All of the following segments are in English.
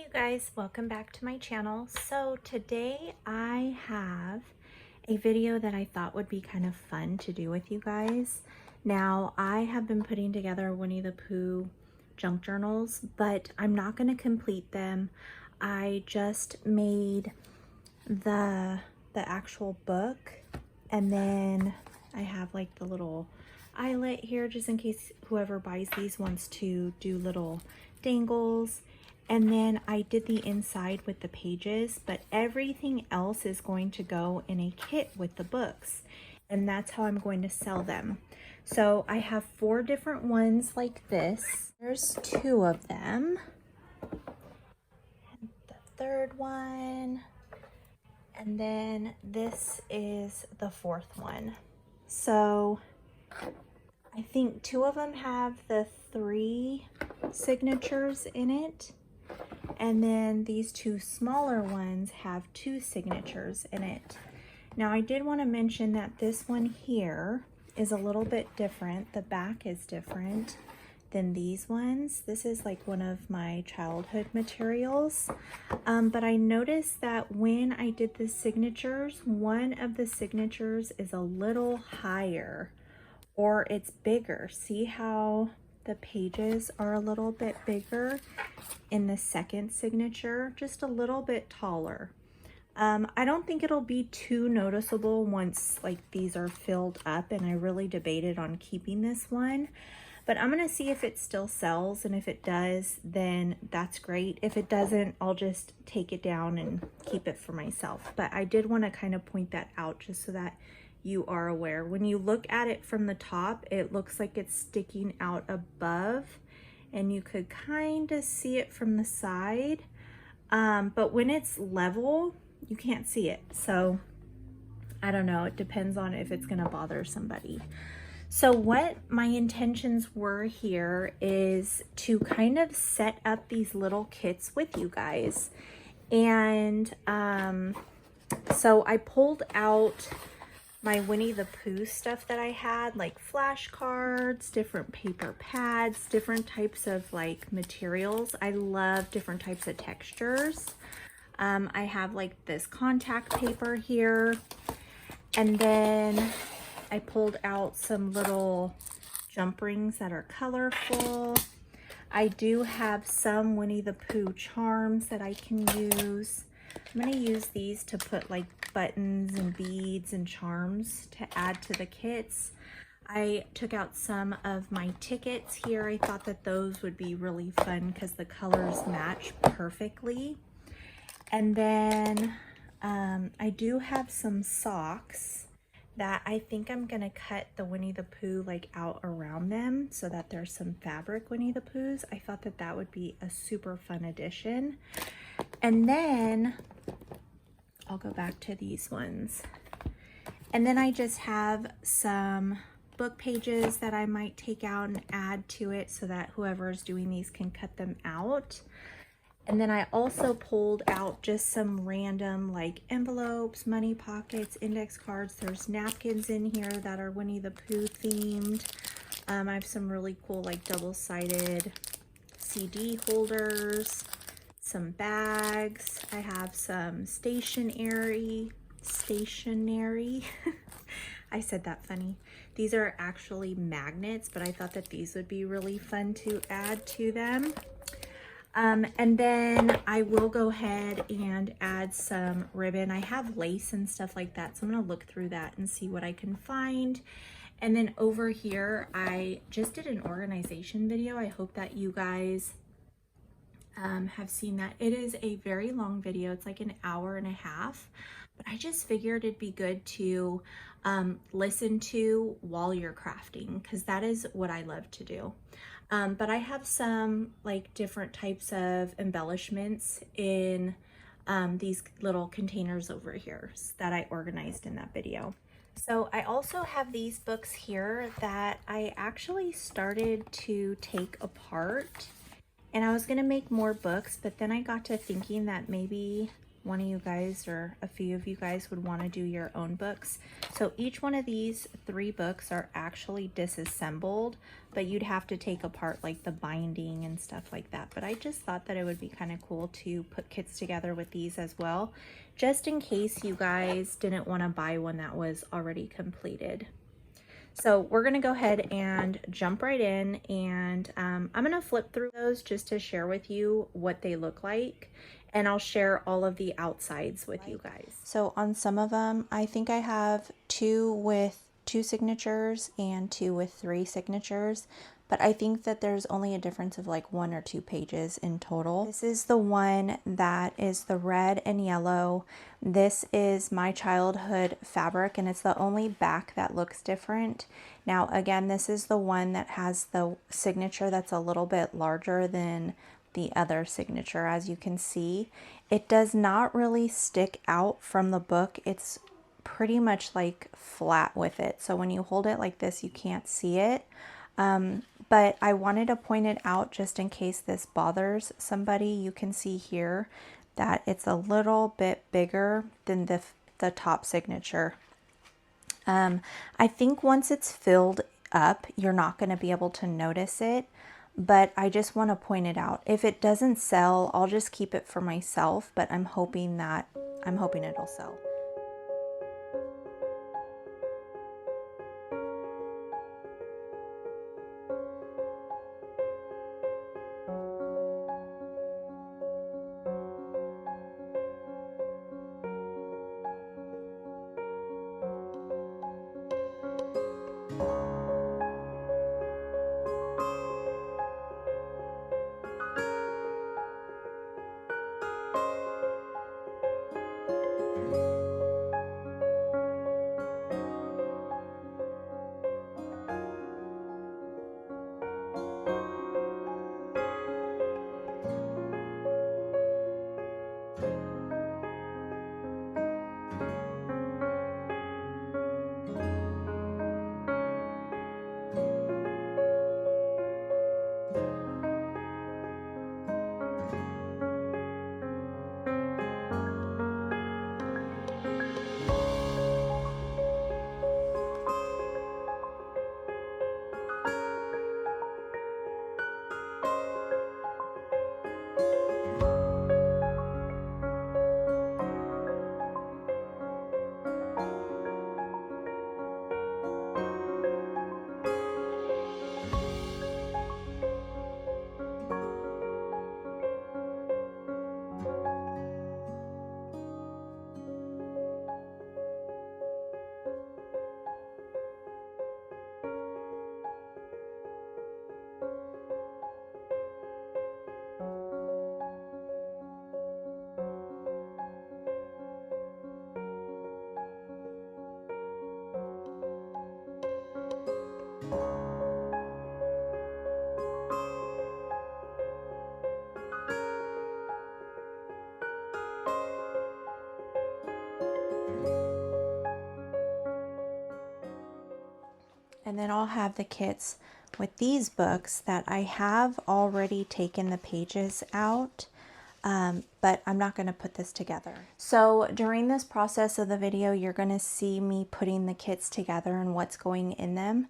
Hey you guys, welcome back to my channel. So today I have a video that I thought would be kind of fun to do with you guys. Now I have been putting together Winnie the Pooh junk journals, but I'm not going to complete them. I just made the actual book, and then I have like the little eyelet here just in case whoever buys these wants to do little dangles. And then I did the inside with the pages, but everything else is going to go in a kit with the books. And that's how I'm going to sell them. So I have 4 different ones like this. There's 2 of them. And the third one. And then this is the 4th one. So I think 2 of them have the 3 signatures in it. And then these 2 smaller ones have 2 signatures in it. Now I did want to mention that this one here is a little bit different. The back is different than these ones. This is like one of my childhood materials. But I noticed that when I did the signatures, one of the signatures is a little higher or it's bigger. See how the pages are a little bit bigger in the second signature, just a little bit taller. I don't think it'll be too noticeable once like these are filled up, and I really debated on keeping this one, but I'm gonna see if it still sells, and if it does, then that's great. If it doesn't, I'll just take it down and keep it for myself. But I did want to kind of point that out just so that you are aware. When you look at it from the top, it looks like it's sticking out above, and you could kind of see it from the side. But when it's level, you can't see it. So I don't know, it depends on if it's gonna bother somebody. So what my intentions were here is to kind of set up these little kits with you guys. And so I pulled out my Winnie the Pooh stuff that I had, like flashcards, different paper pads, different types of like materials. I love different types of textures. I have like this contact paper here, and then I pulled out some little jump rings that are colorful. I do have some Winnie the Pooh charms that I can use. I'm going to use these to put like buttons and beads and charms to add to the kits. I took out some of my tickets here. I thought that those would be really fun because the colors match perfectly. And then I do have some socks that I think I'm going to cut the Winnie the Pooh like out around them so that there's some fabric Winnie the Poohs. I thought that that would be a super fun addition. And then I'll go back to these ones. And then I just have some book pages that I might take out and add to it so that whoever is doing these can cut them out. And then I also pulled out just some random like envelopes, money pockets, index cards. There's napkins in here that are Winnie the Pooh themed. I have some really cool like double-sided CD holders, some bags. I have some stationery. I said that funny. These are actually magnets, but I thought that these would be really fun to add to them. And then I will go ahead and add some ribbon. I have lace and stuff like that, so I'm gonna look through that and see what I can find. And then over here, I just did an organization video. I hope that you guys have seen that. It is a very long video. It's like an hour and a half, but I just figured it'd be good to listen to while you're crafting, because that is what I love to do. But I have some like different types of embellishments in these little containers over here that I organized in that video. So I also have these books here that I actually started to take apart, and I was gonna make more books, but then I got to thinking that maybe one of you guys or a few of you guys would want to do your own books. So each one of these 3 books are actually disassembled, but you'd have to take apart like the binding and stuff like that. But I just thought that it would be kind of cool to put kits together with these as well, just in case you guys didn't want to buy one that was already completed. So we're going to go ahead and jump right in, and I'm going to flip through those just to share with you what they look like, and I'll share all of the outsides with you guys. So on some of them, I think I have 2 with 2 signatures and 2 with 3 signatures, but I think that there's only a difference of like 1 or 2 pages in total. This is the one that is the red and yellow. This is my childhood fabric, and it's the only back that looks different. Now again, this is the one that has the signature that's a little bit larger than the other signature. As you can see, it does not really stick out from the book. It's pretty much like flat with it. So when you hold it like this, you can't see it. But I wanted to point it out just in case this bothers somebody. You can see here that it's a little bit bigger than the top signature. I think once it's filled up, you're not going to be able to notice it, but I just want to point it out. If it doesn't sell, I'll just keep it for myself, but I'm hoping it'll sell. And then I'll have the kits with these books that I have already taken the pages out, but I'm not going to put this together. So during this process of the video, you're going to see me putting the kits together and what's going in them.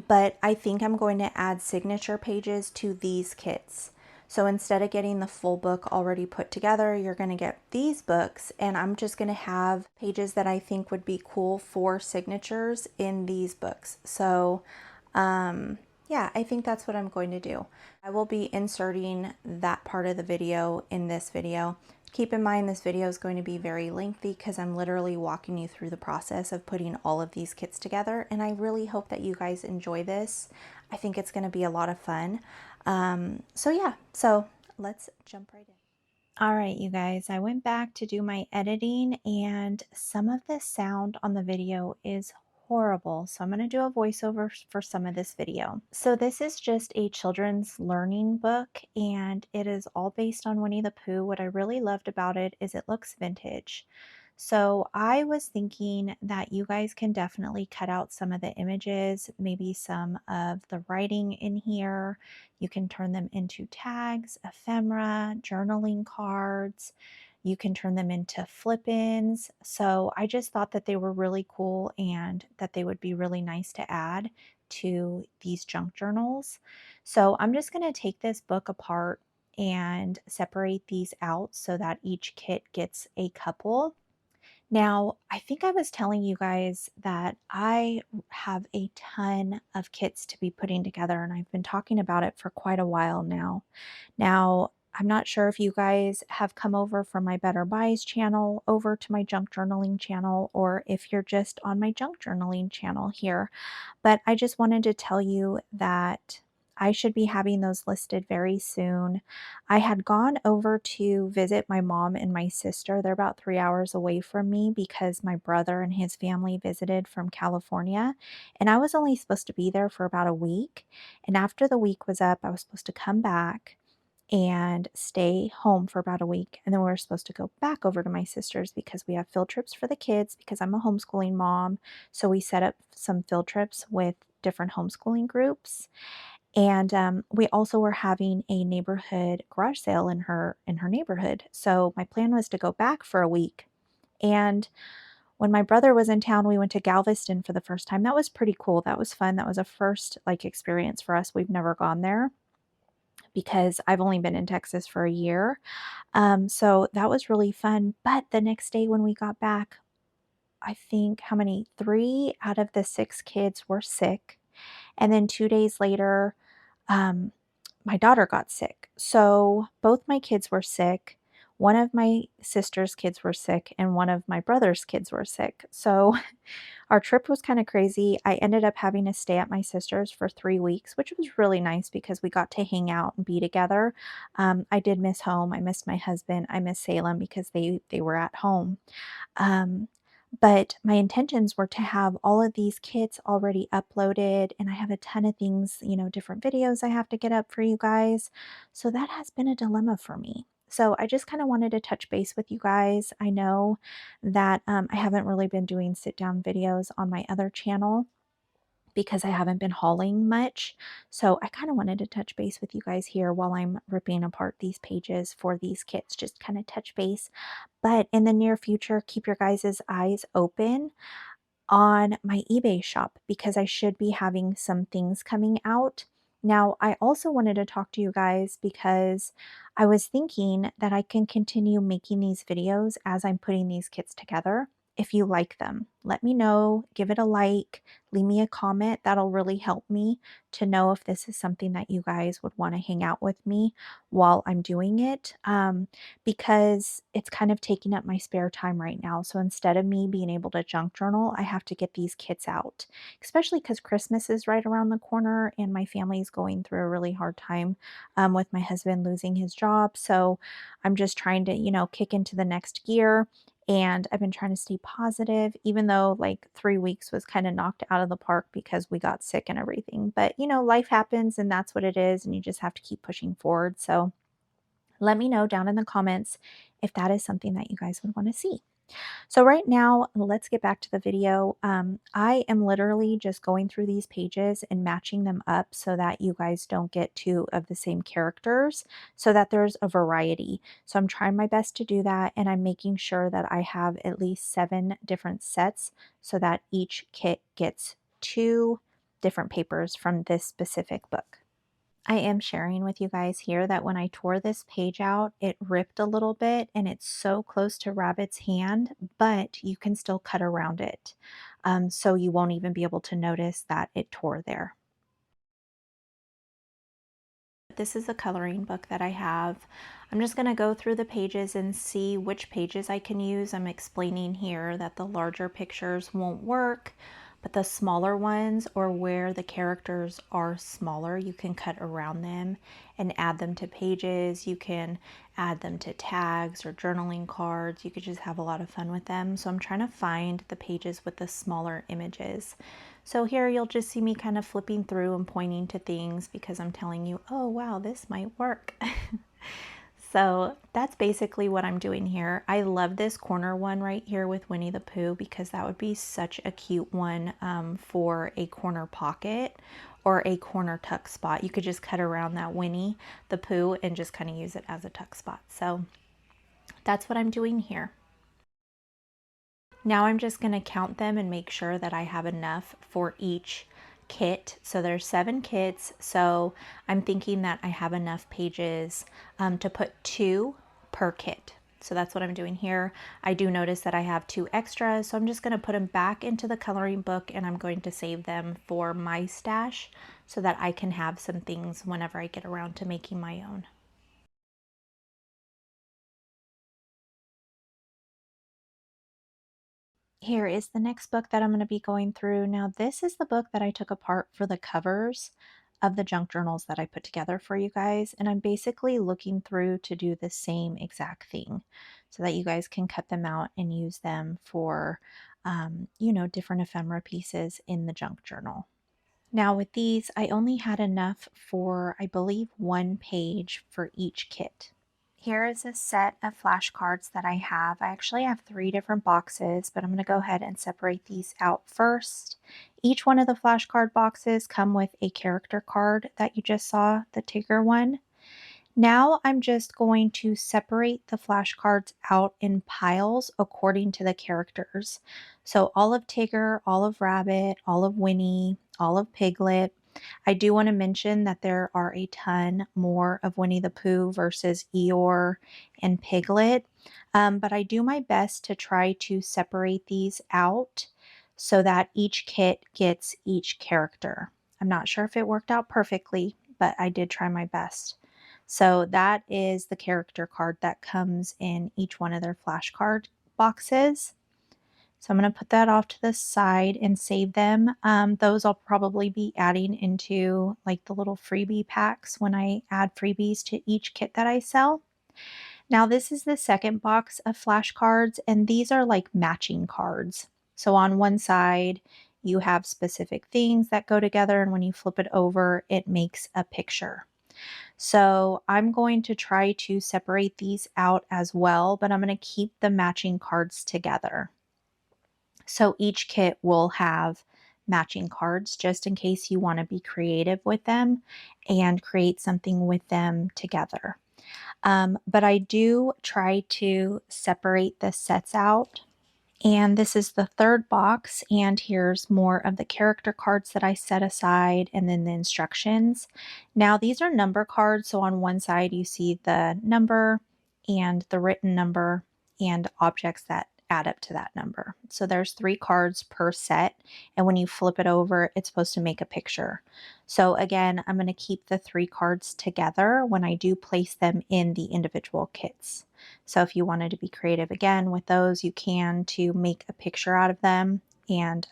But I think I'm going to add signature pages to these kits. So instead of getting the full book already put together, you're going to get these books, and I'm just going to have pages that I think would be cool for signatures in these books. So yeah, I think that's what I'm going to do. I will be inserting that part of the video in this video. Keep in mind this video is going to be very lengthy because I'm literally walking you through the process of putting all of these kits together, and I really hope that you guys enjoy this. I think it's going to be a lot of fun. So yeah, so let's jump right in. All right, you guys, I went back to do my editing, and some of the sound on the video is horrible. So I'm going to do a voiceover for some of this video. So this is just a children's learning book, and it is all based on Winnie the Pooh. What I really loved about it is it looks vintage. So I was thinking that you guys can definitely cut out some of the images, maybe some of the writing in here. You can turn them into tags, ephemera, journaling cards. You can turn them into flip-ins. So I just thought that they were really cool and that they would be really nice to add to these junk journals. So I'm just going to take this book apart and separate these out so that each kit gets a couple. Now, I think I was telling you guys that I have a ton of kits to be putting together, and I've been talking about it for quite a while now. Now, I'm not sure if you guys have come over from my Better Buys channel over to my junk journaling channel, or if you're just on my junk journaling channel here. But I just wanted to tell you that I should be having those listed very soon. I had gone over to visit my mom and my sister. They're about 3 hours away from me because my brother and his family visited from California. And I was only supposed to be there for about a week. And after the week was up, I was supposed to come back and stay home for about a week. And then we were supposed to go back over to my sister's because we have field trips for the kids because I'm a homeschooling mom. So we set up some field trips with different homeschooling groups. And we also were having a neighborhood garage sale in her neighborhood. So my plan was to go back for a week. And when my brother was in town, we went to Galveston for the first time. That was pretty cool. That was fun. That was a first experience for us. We've never gone there because I've only been in Texas for a year. So that was really fun. But the next day when we got back, I think how many? 3 out of the 6 kids were sick. And then 2 days later, um, my daughter got sick. So both my kids were sick. One of my sister's kids were sick, and one of my brother's kids were sick. So our trip was kind of crazy. I ended up having to stay at my sister's for 3 weeks, which was really nice because we got to hang out and be together. I did miss home. I missed my husband. I miss Salem because they were at home. Um, but my intentions were to have all of these kits already uploaded, and I have a ton of things, different videos I have to get up for you guys. So that has been a dilemma for me. So I just kind of wanted to touch base with you guys. I know that I haven't really been doing sit down videos on my other channel because I haven't been hauling much. So I kind of wanted to touch base with you guys here while I'm ripping apart these pages for these kits, just kind of touch base. But in the near future, keep your guys' eyes open on my eBay shop because I should be having some things coming out. Now, I also wanted to talk to you guys because I was thinking that I can continue making these videos as I'm putting these kits together. If you like them, let me know, give it a like, leave me a comment. That'll really help me to know if this is something that you guys would want to hang out with me while I'm doing it. Because it's kind of taking up my spare time right now. So instead of me being able to junk journal, I have to get these kits out, especially because Christmas is right around the corner and my family's going through a really hard time with my husband losing his job. So I'm just trying to, kick into the next gear. And I've been trying to stay positive, even though 3 weeks was kind of knocked out of the park because we got sick and everything. But, life happens and that's what it is. And you just have to keep pushing forward. So let me know down in the comments if that is something that you guys would want to see. So right now, let's get back to the video. I am literally just going through these pages and matching them up so that you guys don't get two of the same characters, so that there's a variety. So I'm trying my best to do that, and I'm making sure that I have at least 7 different sets so that each kit gets 2 different papers from this specific book. I am sharing with you guys here that when I tore this page out, it ripped a little bit and it's so close to Rabbit's hand, but you can still cut around it. So you won't even be able to notice that it tore there. This is the coloring book that I have. I'm just going to go through the pages and see which pages I can use. I'm explaining here that the larger pictures won't work, but the smaller ones, or where the characters are smaller, you can cut around them and add them to pages. You can add them to tags or journaling cards. You could just have a lot of fun with them. So I'm trying to find the pages with the smaller images. So here you'll just see me kind of flipping through and pointing to things because I'm telling you, oh wow, this might work. So that's basically what I'm doing here. I love this corner one right here with Winnie the Pooh because that would be such a cute one for a corner pocket or a corner tuck spot. You could just cut around that Winnie the Pooh and just kind of use it as a tuck spot. So That's what I'm doing here. Now I'm just going to count them and make sure that I have enough for each kit. So there's 7 kits, so I'm thinking that I have enough pages to put 2 per kit. So that's what I'm doing here. I do notice that I have 2 extras, so I'm just going to put them back into the coloring book, and I'm going to save them for my stash so that I can have some things whenever I get around to making my own. Here is the next book that I'm going to be going through. Now, this is the book that I took apart for the covers of the junk journals that I put together for you guys. And I'm basically looking through to do the same exact thing so that you guys can cut them out and use them for, you know, different ephemera pieces in the junk journal. Now with these, I only had enough for, I believe, 1 page for each kit. Here is a set of flashcards that I have. I actually have 3 different boxes, but I'm going to go ahead and separate these out first. Each one of the flashcard boxes come with a character card that you just saw, the Tigger one. Now I'm just going to separate the flashcards out in piles according to the characters. So all of Tigger, all of Rabbit, all of Winnie, all of Piglet. I do want to mention that there are a ton more of Winnie the Pooh versus Eeyore and Piglet, but I do my best to try to separate these out so that each kit gets each character. I'm not sure if it worked out perfectly, but I did try my best. So that is the character card that comes in each one of their flashcard boxes. So I'm going to put that off to the side and save them. Those I'll probably be adding into like the little freebie packs when I add freebies to each kit that I sell. Now this is the second box of flashcards, and these are like matching cards. So on one side you have specific things that go together, and when you flip it over it makes a picture. So I'm going to try to separate these out as well, but I'm going to keep the matching cards together. So each kit will have matching cards just in case you want to be creative with them and create something with them together. But I do try to separate the sets out. And this is the third box, and here's more of the character cards that I set aside and then the instructions. Now these are number cards, so on one side you see the number and the written number and objects that add up to that number. So there's 3 cards per set, and when you flip it over it's supposed to make a picture. So again, I'm going to keep the 3 cards together when I do place them in the individual kits. So if you wanted to be creative again with those, you can, to make a picture out of them and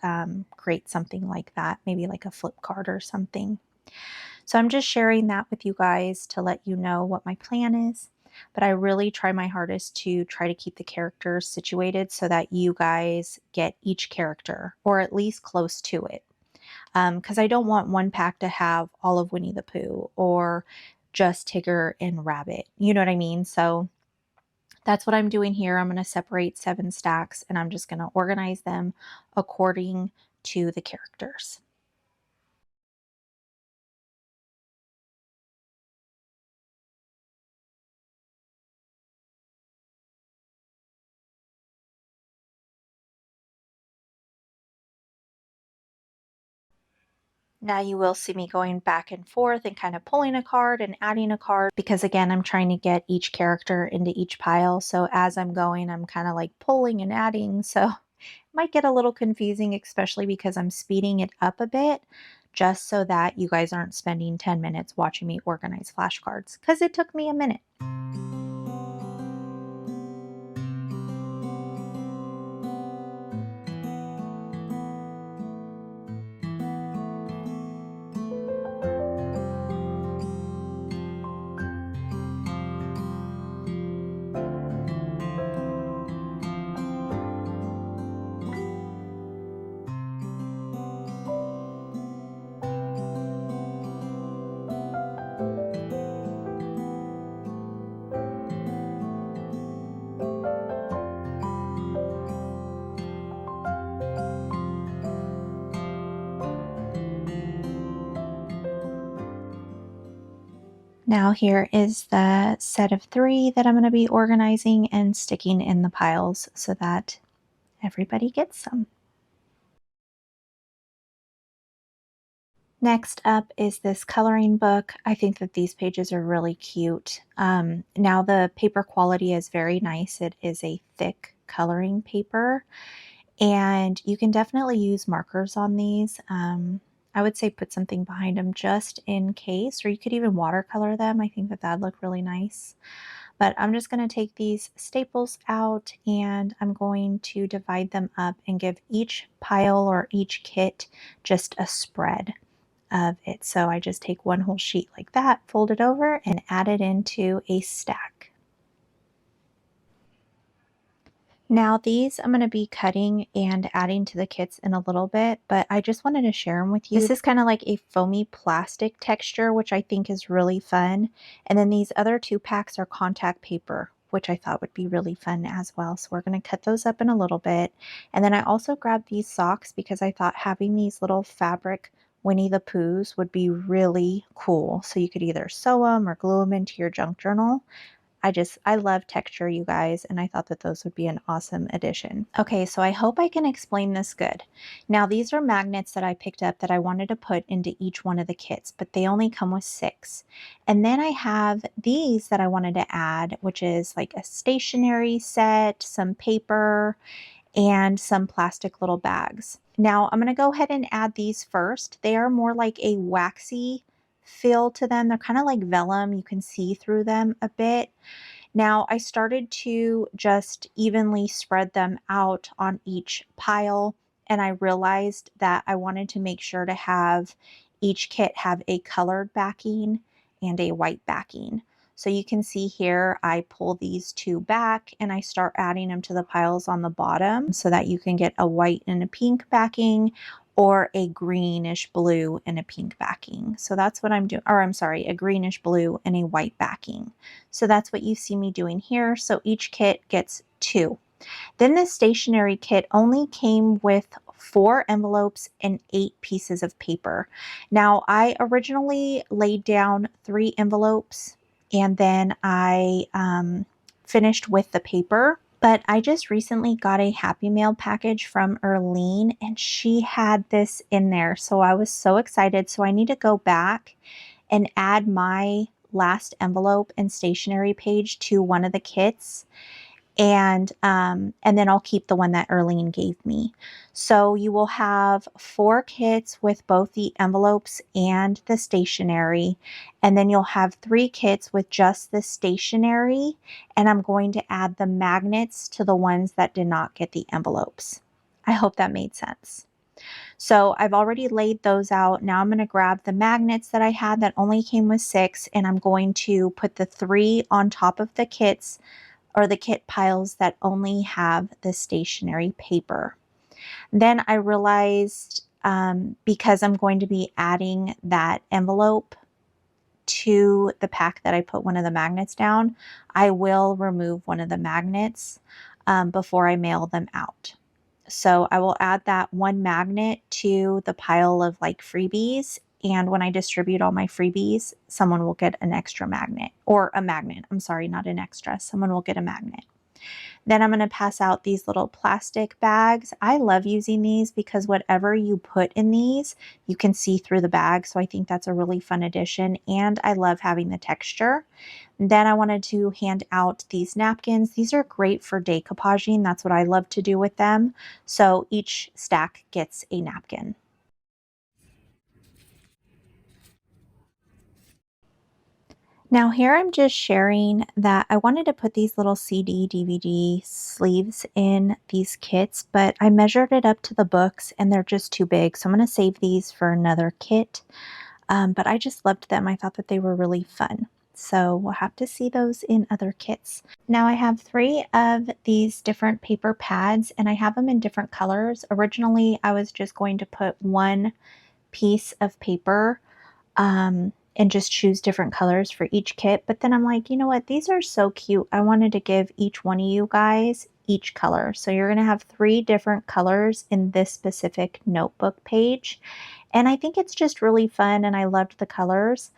create something like that, maybe like a flip card or something. So I'm just sharing that with you guys to let you know what my plan is. But I really try my hardest to try to keep the characters situated so that you guys get each character, or at least close to it. Because I don't want one pack to have all of Winnie the Pooh or just Tigger and Rabbit. You know what I mean? So that's what I'm doing here. I'm going to separate 7 stacks and I'm just going to organize them according to the characters. Now you will see me going back and forth and kind of pulling a card and adding a card because again, I'm trying to get each character into each pile. So as I'm going, I'm kind of like pulling and adding. So it might get a little confusing, especially because I'm speeding it up a bit just so that you guys aren't spending 10 minutes watching me organize flashcards because it took me a minute. Now here is the set of 3 that I'm going to be organizing and sticking in the piles so that everybody gets some. Next up is this coloring book. I think that these pages are really cute. Now the paper quality is very nice. It is a thick coloring paper, and you can definitely use markers on these. I would say put something behind them just in case, or you could even watercolor them. I think that that'd look really nice. But I'm just going to take these staples out and I'm going to divide them up and give each pile or each kit just a spread of it. So I just take one whole sheet like that, fold it over, and add it into a stack. Now these I'm going to be cutting and adding to the kits in a little bit, but I just wanted to share them with you. This is kind of like a foamy plastic texture, which I think is really fun. And then these other 2 packs are contact paper, which I thought would be really fun as well. So we're going to cut those up in a little bit. And then I also grabbed these socks because I thought having these little fabric Winnie the Poohs would be really cool. So you could either sew them or glue them into your junk journal. I love texture, you guys, and I thought that those would be an awesome addition. Okay, so I hope I can explain this good. Now, these are magnets that I picked up that I wanted to put into each one of the kits, but they only come with 6. And then I have these that I wanted to add, which is like a stationery set, some paper, and some plastic little bags. Now, I'm going to go ahead and add these first. They are more like a waxy feel to them. They're kind of like vellum. You can see through them a bit. Now I started to just evenly spread them out on each pile, and I realized that I wanted to make sure to have each kit have a colored backing and a white backing. So you can see here, I pull these 2 back and I start adding them to the piles on the bottom so that you can get a white and a pink backing or a greenish blue and a pink backing. So that's what I'm doing, or I'm sorry, a greenish blue and a white backing. So that's what you see me doing here. So each kit gets 2. Then the stationery kit only came with 4 envelopes and 8 pieces of paper. Now I originally laid down 3 envelopes and then I finished with the paper. But I just recently got a Happy Mail package from Erlene and she had this in there. So I was so excited. So I need to go back and add my last envelope and stationery page to one of the kits. And then I'll keep the one that Erlene gave me. So you will have 4 kits with both the envelopes and the stationery, and then you'll have 3 kits with just the stationery, and I'm going to add the magnets to the ones that did not get the envelopes. I hope that made sense. So I've already laid those out. Now I'm going to grab the magnets that I had that only came with 6, and I'm going to put the 3 on top of the kits or the kit piles that only have the stationery paper. Then I realized because I'm going to be adding that envelope to the pack that I put one of the magnets down, I will remove one of the magnets before I mail them out. So I will add that one magnet to the pile of like freebies. And when I distribute all my freebies, someone will get an extra magnet, or a magnet. I'm sorry, not an extra. Someone will get a magnet. Then I'm going to pass out these little plastic bags. I love using these because whatever you put in these, you can see through the bag. So I think that's a really fun addition. And I love having the texture. Then I wanted to hand out these napkins. These are great for decoupaging. That's what I love to do with them. So each stack gets a napkin. Now here I'm just sharing that I wanted to put these little CD, DVD sleeves in these kits, but I measured it up to the books and they're just too big. So I'm going to save these for another kit. But I just loved them. I thought that they were really fun. So we'll have to see those in other kits. Now I have 3 of these different paper pads and I have them in different colors. Originally, I was just going to put 1 piece of paper and just choose different colors for each kit. But then I'm like, you know what? These are so cute. I wanted to give each one of you guys each color. So you're going to have 3 different colors in this specific notebook page. And I think it's just really fun and I loved the colors.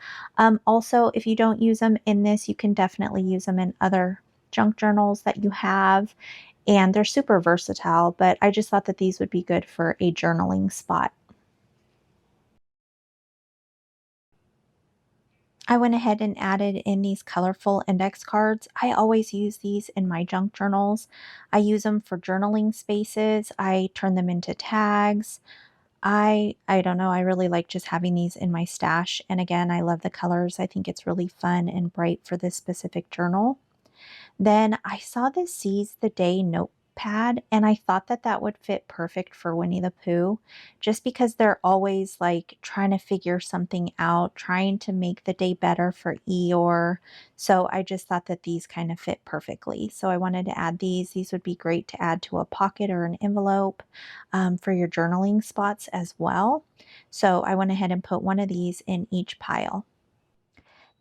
Also, if you don't use them in this, you can definitely use them in other junk journals that you have. And they're super versatile, but I just thought that these would be good for a journaling spot. I went ahead and added in these colorful index cards. I always use these in my junk journals. I use them for journaling spaces. I turn them into tags. I don't know, I really like just having these in my stash. And again, I love the colors. I think it's really fun and bright for this specific journal. Then I saw this Seize the Day notepad, and I thought that that would fit perfect for Winnie the Pooh, just because they're always like trying to figure something out, trying to make the day better for Eeyore. So I just thought that these kind of fit perfectly. So I wanted to add these. These would be great to add to a pocket or an envelope for your journaling spots as well. So I went ahead and put one of these in each pile.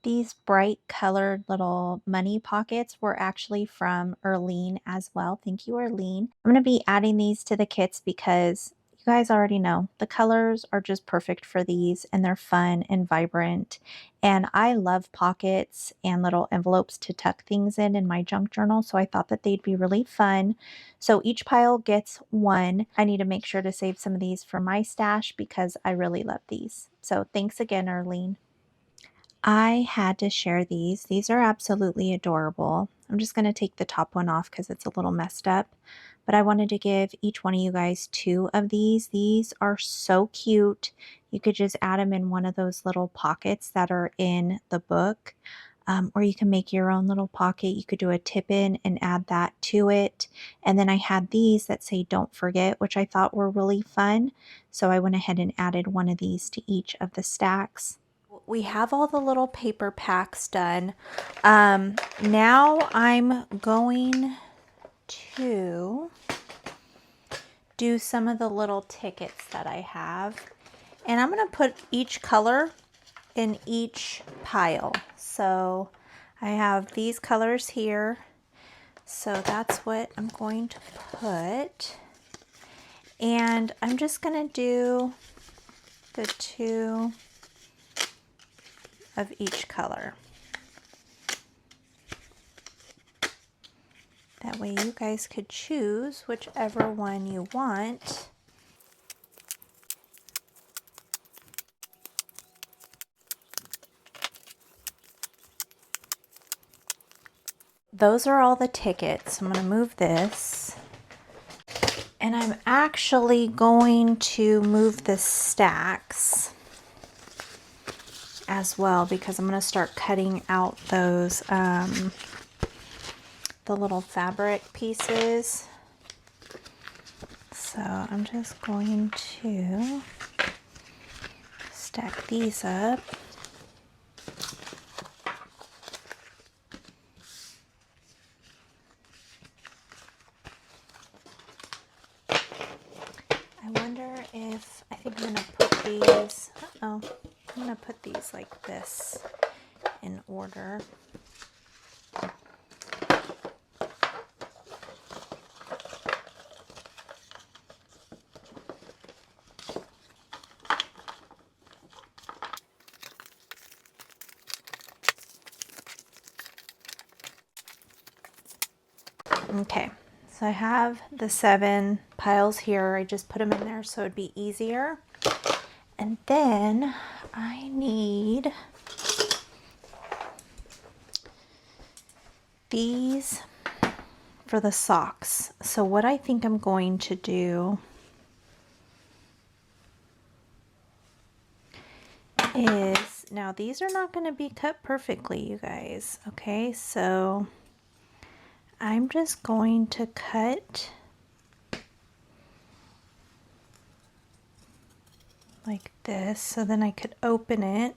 These bright colored little money pockets were actually from Erlene as well. Thank you, Erlene. I'm going to be adding these to the kits because you guys already know the colors are just perfect for these and they're fun and vibrant. And I love pockets and little envelopes to tuck things in my junk journal. So I thought that they'd be really fun. So each pile gets one. I need to make sure to save some of these for my stash because I really love these. So thanks again, Erlene. I had to share these. These are absolutely adorable. I'm just going to take the top one off because it's a little messed up. But I wanted to give each one of you guys two of these. These are so cute. You could just add them in one of those little pockets that are in the book. Or you can make your own little pocket. You could do a tip in and add that to it. And then I had these that say don't forget, which I thought were really fun. So I went ahead and added one of these to each of the stacks. We have all the little paper packs done. Now I'm going to do some of the little tickets that I have. And I'm going to put each color in each pile. So I have these colors here. So that's what I'm going to put. And I'm just going to do the two of each color. That way you guys could choose whichever one you want. Those are all the tickets. I'm going to move this. And I'm actually going to move the stacks as well because I'm going to start cutting out those the little fabric pieces. So I'm just going to stack these up. I wonder if, I think I'm going to put these, I'm going to put these like this in order. Okay, so I have the 7 piles here. I just put them in there so it'd be easier. And then I need these for the socks. So what I think I'm going to do is, now these are not going to be cut perfectly, you guys. Okay, so I'm just going to cut like this so then I could open it.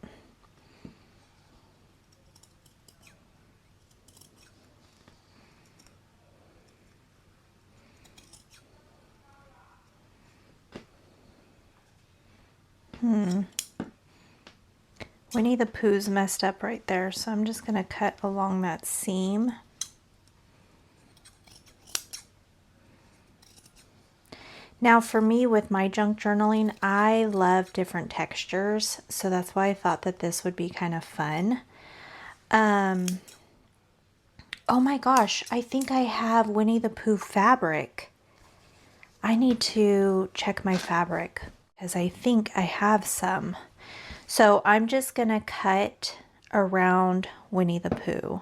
Winnie the Pooh's messed up right there, so I'm just going to cut along that seam. Now for me with my junk journaling, I love different textures, so that's why I thought that this would be kind of fun. Oh my gosh, I think I have Winnie the Pooh fabric. I need to check my fabric because I think I have some. So I'm just gonna cut around Winnie the Pooh.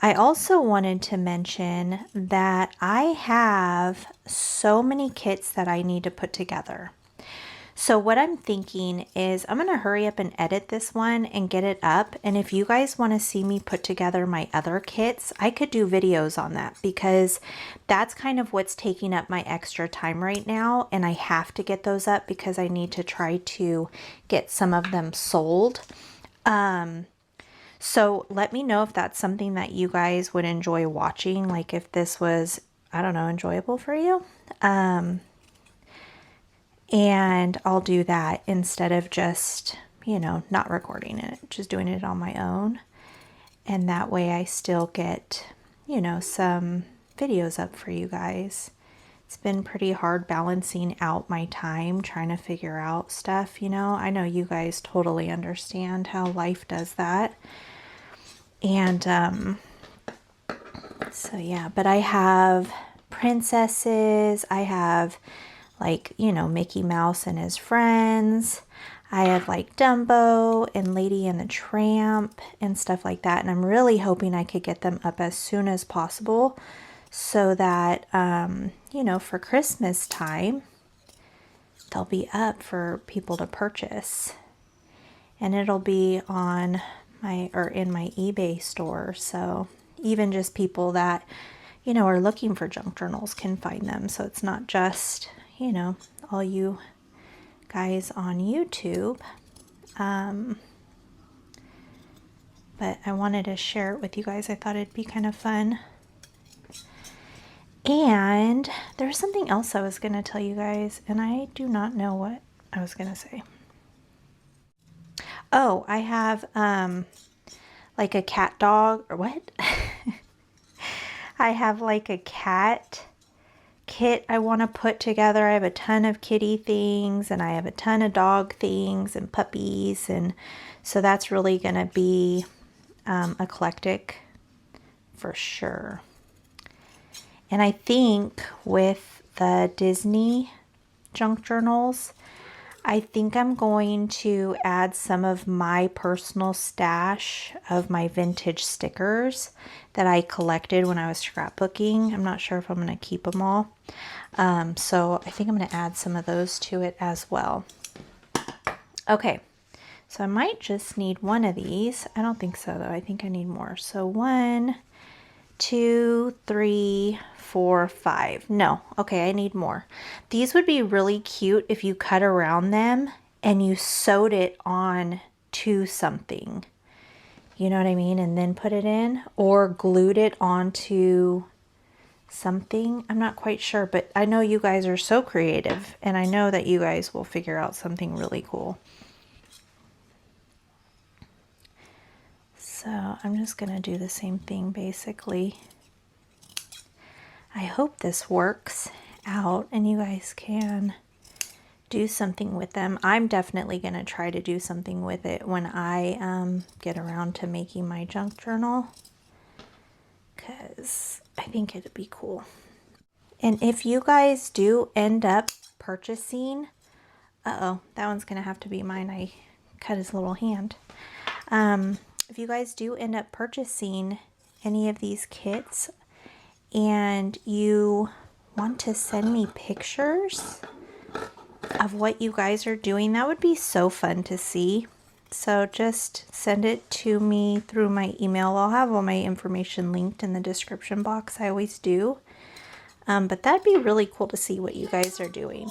I also wanted to mention that I have so many kits that I need to put together. So what I'm thinking is I'm going to hurry up and edit this one and get it up. And if you guys want to see me put together my other kits, I could do videos on that because that's kind of what's taking up my extra time right now. And I have to get those up because I need to try to get some of them sold. So let me know if that's something that you guys would enjoy watching. Like if this was, I don't know, enjoyable for you. And I'll do that instead of just, you know, not recording it, just doing it on my own. And that way I still get, you know, some videos up for you guys. It's been pretty hard balancing out my time, trying to figure out stuff, you know. I know you guys totally understand how life does that. And so yeah, but I have princesses, I have like, you know, Mickey Mouse and his friends. I have like Dumbo and Lady and the Tramp and stuff like that. And I'm really hoping I could get them up as soon as possible so that, you know, for Christmas time, they'll be up for people to purchase. And it'll be on my, or in my eBay store. So even just people that, you know, are looking for junk journals can find them. So it's not just, you know, all you guys on YouTube. But I wanted to share it with you guys. I thought it'd be kind of fun. And there's something else I was going to tell you guys, and I do not know what I was going to say. Oh, I have like a cat dog, or what? I have like a cat kit I want to put together. I have a ton of kitty things and I have a ton of dog things and puppies, and so that's really going to be eclectic for sure. And I think with the Disney junk journals, I think I'm going to add some of my personal stash of my vintage stickers that I collected when I was scrapbooking. I'm not sure if I'm going to keep them all. So I think I'm going to add some of those to it as well. Okay, so I might just need one of these. I don't think so though. I think I need more. So 1, 2, 3, 4, 5. No, okay, I need more. These would be really cute if you cut around them and you sewed it on to something. You know what I mean? And then put it in, or glued it onto something. I'm not quite sure, but I know you guys are so creative and I know that you guys will figure out something really cool. So I'm just going to do the same thing basically. I hope this works out and you guys can do something with them. I'm definitely going to try to do something with it when I get around to making my junk journal, because I think it'd be cool. And if you guys do end up purchasing, uh-oh, that one's going to have to be mine. I cut his little hand. If you guys do end up purchasing any of these kits and you want to send me pictures of what you guys are doing, that would be so fun to see. So just send it to me through my email. I'll have all my information linked in the description box. I always do. But that'd be really cool to see what you guys are doing.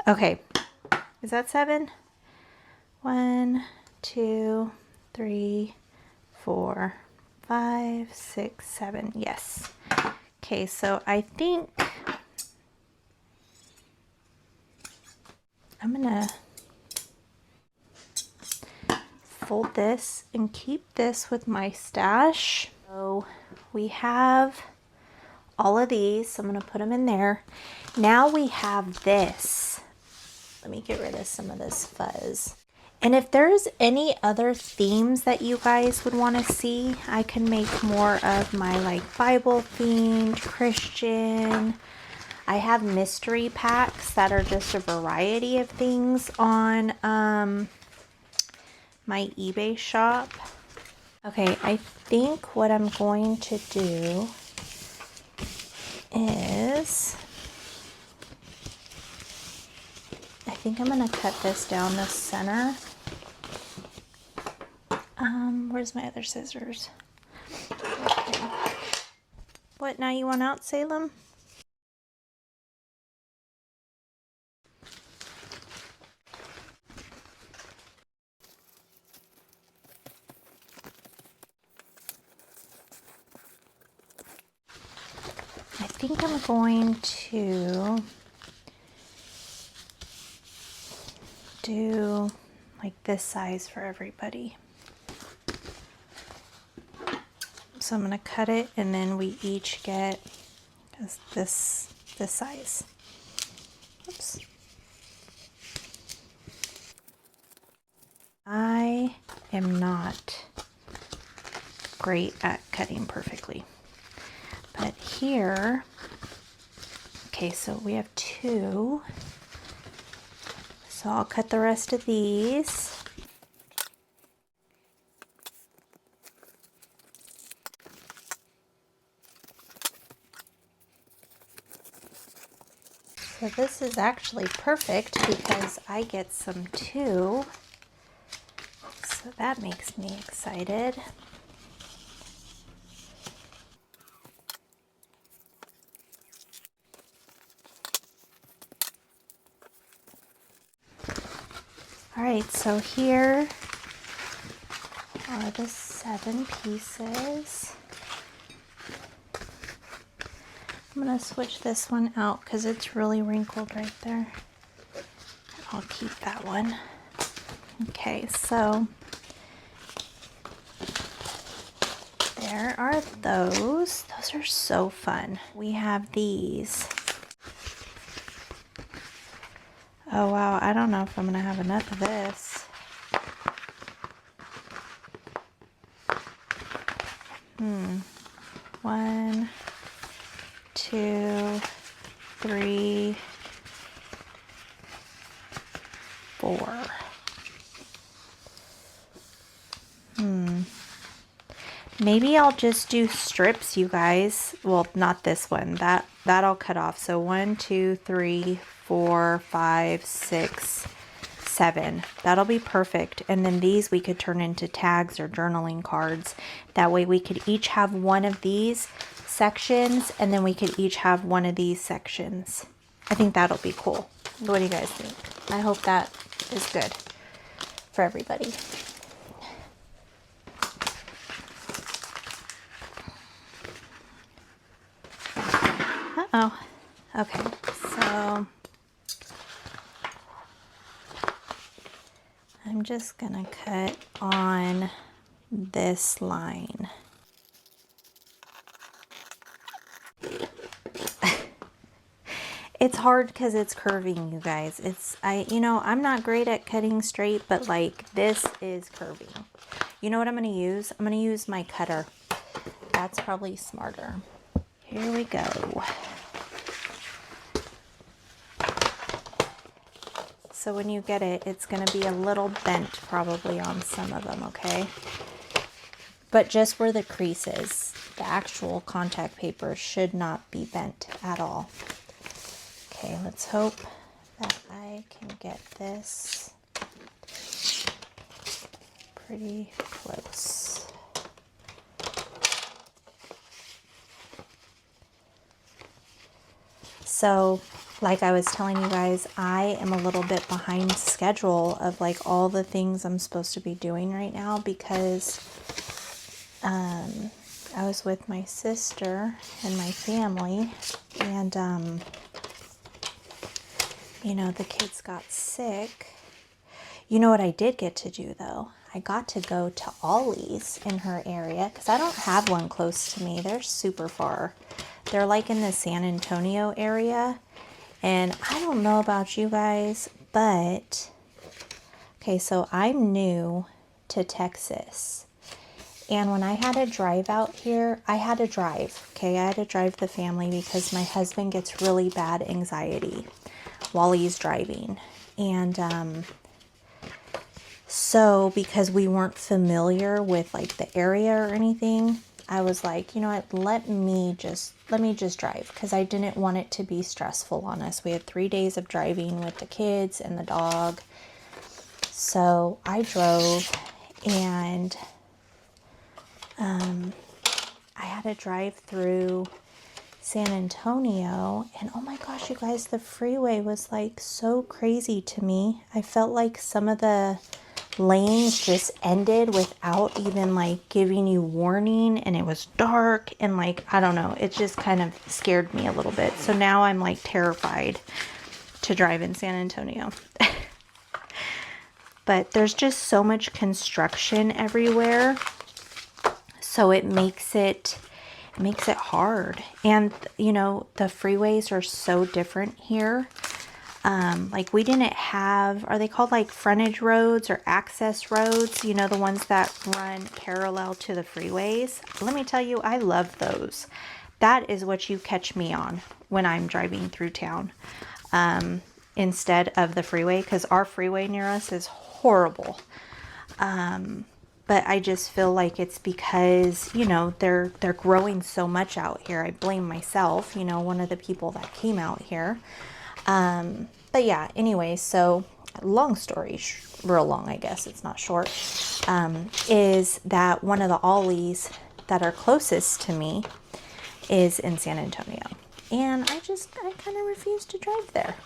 Okay, is that 7? 1, 2, 3, 4, 5, 6, 7. Yes. Okay, so I think I'm gonna fold this and keep this with my stash. So we have all of these, so I'm going to put them in there. Now we have this. Let me get rid of some of this fuzz. And if there's any other themes that you guys would want to see, I can make more of my like Bible themed, Christian. I have mystery packs that are just a variety of things on my eBay shop. Okay, I think what I'm going to do is, I think I'm going to cut this down the center. Where's my other scissors? Okay. What, now you want out, Salem? I think I'm going to do like this size for everybody. So I'm going to cut it, and then we each get this size. Oops. I am not great at cutting perfectly. But here, okay, so we have 2. So I'll cut the rest of these. So this is actually perfect because I get some too. So that makes me excited. All right, so here are the 7 pieces. I'm gonna switch this one out because it's really wrinkled right there. I'll keep that one. Okay, so there are those. Those are so fun. We have these. Oh wow, I don't know if I'm gonna have enough of this. 1, 2, 3, 4. Maybe I'll just do strips, you guys. Well, not this one. That I'll cut off. So 1, 2, 3, 4, 5, 6, 7. That'll be perfect. And then these we could turn into tags or journaling cards. That way we could each have one of these sections, and then we could each have one of these sections. I think that'll be cool. What do you guys think? I hope that is good for everybody. Uh-oh. Okay, so I'm just gonna cut on this line. It's hard because it's curving, you guys. I'm not great at cutting straight, but like this is curving. You know what I'm gonna use? I'm gonna use my cutter. That's probably smarter. Here we go. So when you get it, it's gonna be a little bent probably on some of them, okay? But just where the crease is, the actual contact paper should not be bent at all. Okay, let's hope that I can get this pretty close. So, like I was telling you guys, I am a little bit behind schedule of like all the things I'm supposed to be doing right now because I was with my sister and my family, and the kids got sick. You know what I did get to do though? I got to go to Ollie's in her area because I don't have one close to me. They're super far. They're like in the San Antonio area. And I don't know about you guys, but okay, so I'm new to Texas. And when I had to drive out here, I had to drive, okay? I had to drive the family because my husband gets really bad anxiety while he's driving. And so because we weren't familiar with like the area or anything, I was like, you know what, let me just drive because I didn't want it to be stressful on us. We had 3 days of driving with the kids and the dog. So I drove, and I had to drive through San Antonio, and oh my gosh, you guys, the freeway was like so crazy to me. I felt like some of the lanes just ended without even like giving you warning, and it was dark, and like, I don't know, it just kind of scared me a little bit. So now I'm like terrified to drive in San Antonio. But there's just so much construction everywhere, so it makes it hard. And you know, the freeways are so different here. Like we didn't have, are they called like frontage roads or access roads? You know, the ones that run parallel to the freeways. Let me tell you, I love those. That is what you catch me on when I'm driving through town, instead of the freeway, because our freeway near us is horrible. But I just feel like it's because, you know, they're growing so much out here. I blame myself, you know, one of the people that came out here. But yeah, anyway, so long story, real long, I guess it's not short, is that one of the Ollies that are closest to me is in San Antonio. And I kind of refuse to drive there.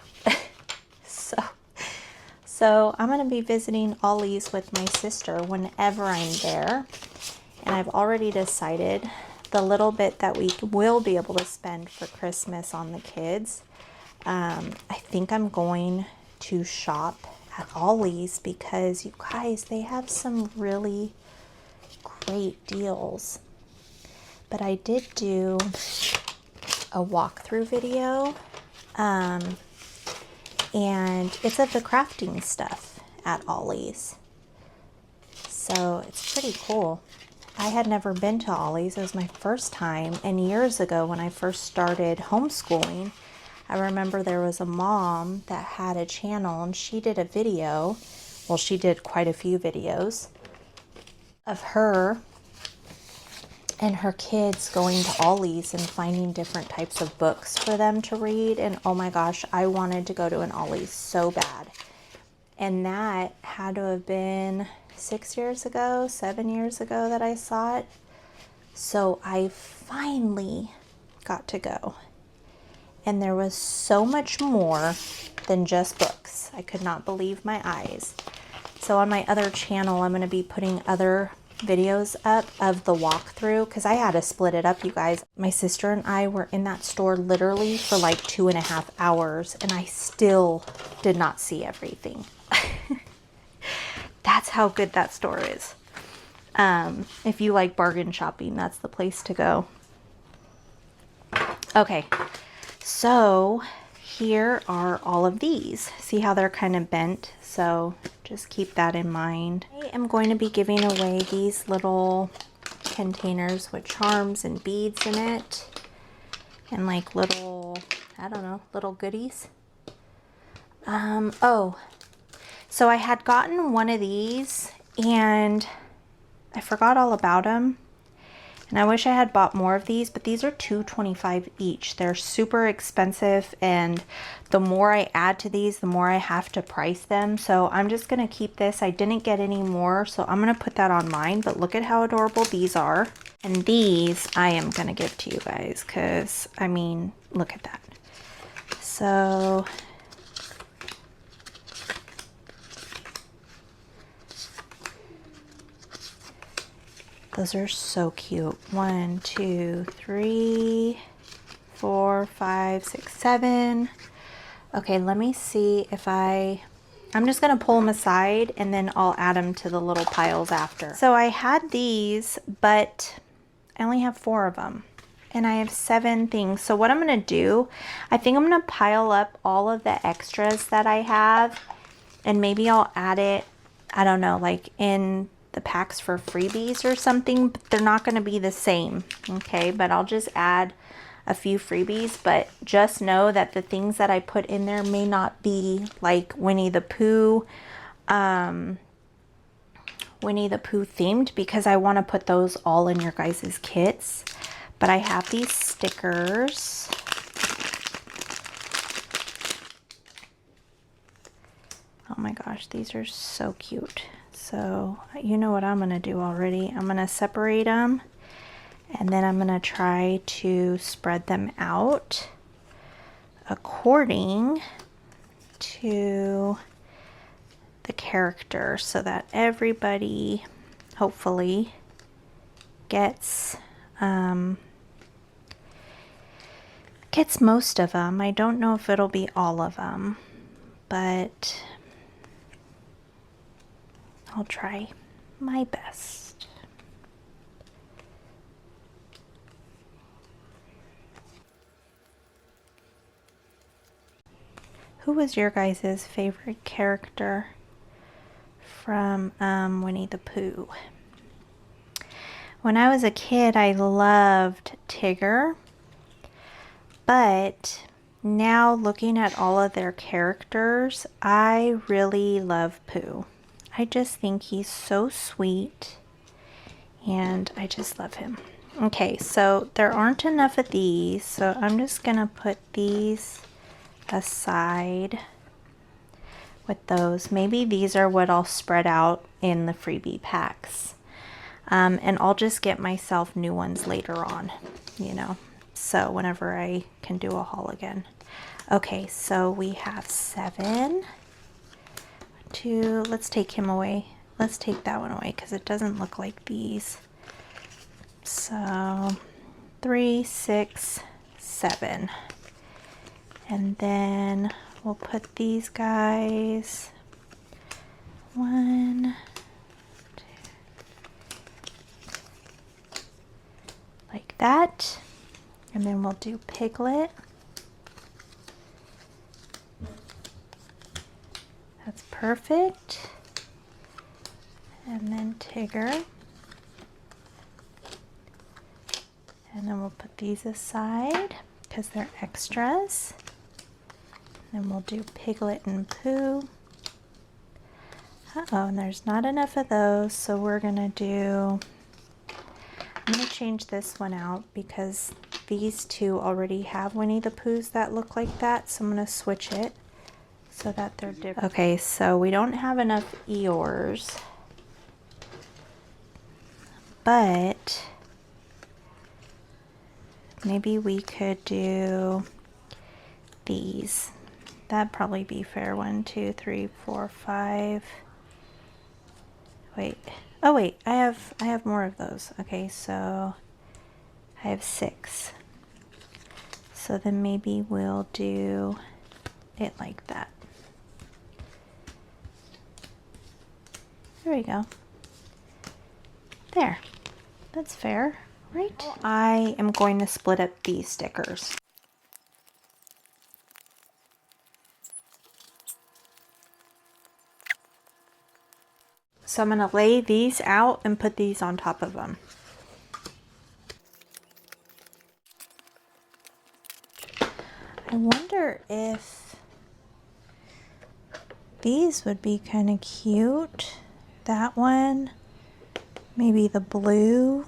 So I'm going to be visiting Ollie's with my sister whenever I'm there. And I've already decided the little bit that we will be able to spend for Christmas on the kids. I think I'm going to shop at Ollie's because, you guys, they have some really great deals. But I did do a walkthrough video, and it's of the crafting stuff at Ollie's. So it's pretty cool. I had never been to Ollie's. It was my first time. And years ago when I first started homeschooling, I remember there was a mom that had a channel, and she did a video. Well, she did quite a few videos of her and her kids going to Ollie's and finding different types of books for them to read. And oh my gosh, I wanted to go to an Ollie's so bad. And that had to have been 6 years ago, 7 years ago that I saw it. So I finally got to go. And there was so much more than just books. I could not believe my eyes. So on my other channel, I'm going to be putting other videos up of the walkthrough because I had to split it up, you guys. My sister and I were in that store literally for like 2.5 hours, and I still did not see everything. That's how good that store is. If you like bargain shopping, that's the place to go. Okay, so here are all of these. See how they're kind of bent? So just keep that in mind. I am going to be giving away these little containers with charms and beads in it, and like little, I don't know, little goodies. Oh, so I had gotten one of these and I forgot all about them. And I wish I had bought more of these, but these are $2.25 each. They're super expensive, and the more I add to these, the more I have to price them. So I'm just going to keep this. I didn't get any more, so I'm going to put that on mine. But look at how adorable these are. And these I am going to give to you guys because, I mean, look at that. So those are so cute. 1, 2, 3, 4, 5, 6, 7. Okay, let me see if I I'm just gonna pull them aside and then I'll add them to the little piles after. So I had these, but I only have 4 of them. And I have 7 things. So what I'm gonna do, I think I'm gonna pile up all of the extras that I have, and maybe I'll add it, I don't know, like in the packs for freebies or something, but they're not gonna be the same, okay? But I'll just add a few freebies, but just know that the things that I put in there may not be like Winnie the Pooh themed, because I want to put those all in your guys' kits. But I have these stickers. Oh my gosh, these are so cute. So you know what I'm going to do already. I'm going to separate them, and then I'm going to try to spread them out according to the character, so that everybody hopefully gets most of them. I don't know if it'll be all of them, but I'll try my best. Who was your guys' favorite character from Winnie the Pooh? When I was a kid, I loved Tigger, but now looking at all of their characters, I really love Pooh. I just think he's so sweet, and I just love him. Okay, so there aren't enough of these, so I'm just gonna put these aside with those. Maybe these are what I'll spread out in the freebie packs. And I'll just get myself new ones later on, you know, so whenever I can do a haul again. Okay, so we have 7. Let's take him away. Let's take that one away because it doesn't look like these. So 3, 6, 7. And then we'll put these guys 1, 2, like that. And then we'll do Piglet. That's perfect. And then Tigger. And then we'll put these aside because they're extras. Then we'll do Piglet and Pooh. Uh-oh, and there's not enough of those, so we're gonna do, I'm gonna change this one out because these 2 already have Winnie the Poohs that look like that, so I'm gonna switch it so that they're different. Okay, so we don't have enough Eeyores, but maybe we could do these. That'd probably be fair. 1, 2, 3, 4, 5. Wait. Oh wait, I have more of those. Okay, so I have 6. So then maybe we'll do it like that. There we go. There. That's fair, right? I am going to split up these stickers. So I'm going to lay these out and put these on top of them. I wonder if these would be kind of cute. That one, maybe the blue.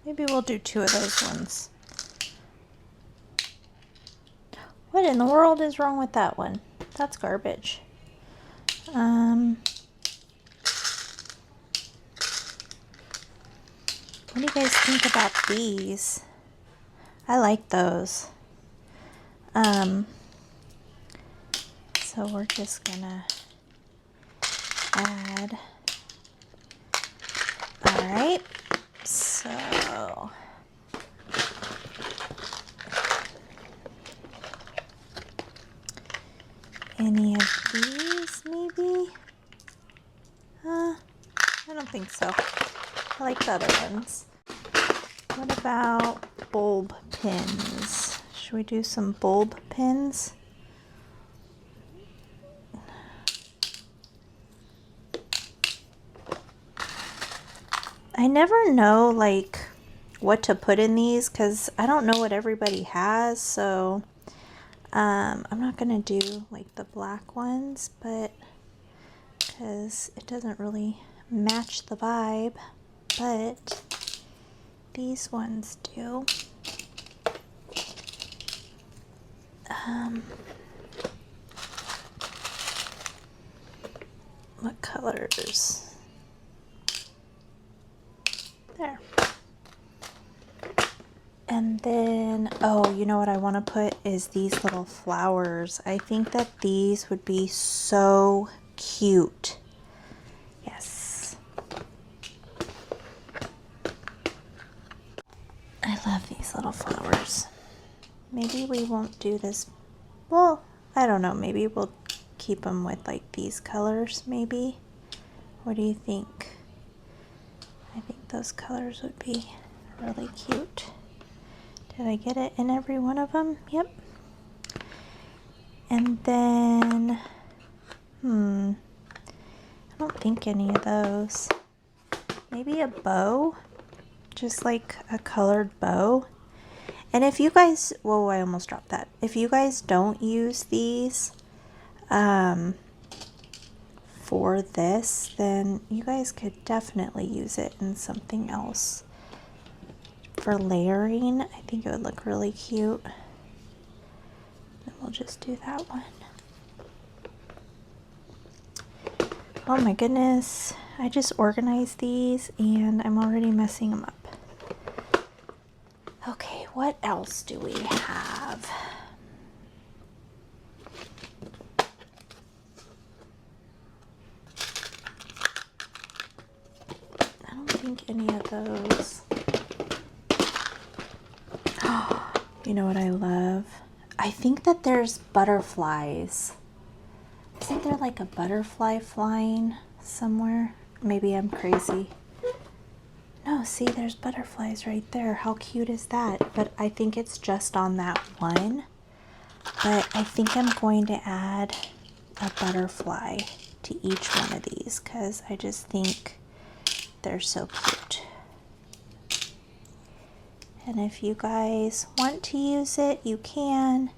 Maybe we'll do 2 of those ones. What in the world is wrong with that one? That's garbage. What do you guys think about these? I like those. So we're just gonna add. All right, so any of these maybe? I don't think so. I like the other ones. What about bulb pins? Should we do some bulb pins? I never know like what to put in these because I don't know what everybody has, so I'm not gonna do like the black ones, but because it doesn't really match the vibe, but these ones do. What colors? There. And then, oh, you know what I want to put is these little flowers. I think that these would be so cute. Yes. I love these little flowers. Maybe we won't do this. Well, I don't know. Maybe we'll keep them with like these colors, maybe. What do you think? I think those colors would be really cute. Did I get it in every one of them? Yep. And then, I don't think any of those. Maybe a bow, just like a colored bow. And if you guys, whoa, I almost dropped that. If you guys don't use these for this, then you guys could definitely use it in something else. For layering, I think it would look really cute. And we'll just do that one. Oh my goodness, I just organized these and I'm already messing them up. Okay, what else do we have? I don't think any of those. You know what I love? I think that there's butterflies. Isn't there like a butterfly flying somewhere? Maybe I'm crazy. No, see, there's butterflies right there. How cute is that? But I think it's just on that one. But I think I'm going to add a butterfly to each one of these because I just think they're so cute. And if you guys want to use it, you can.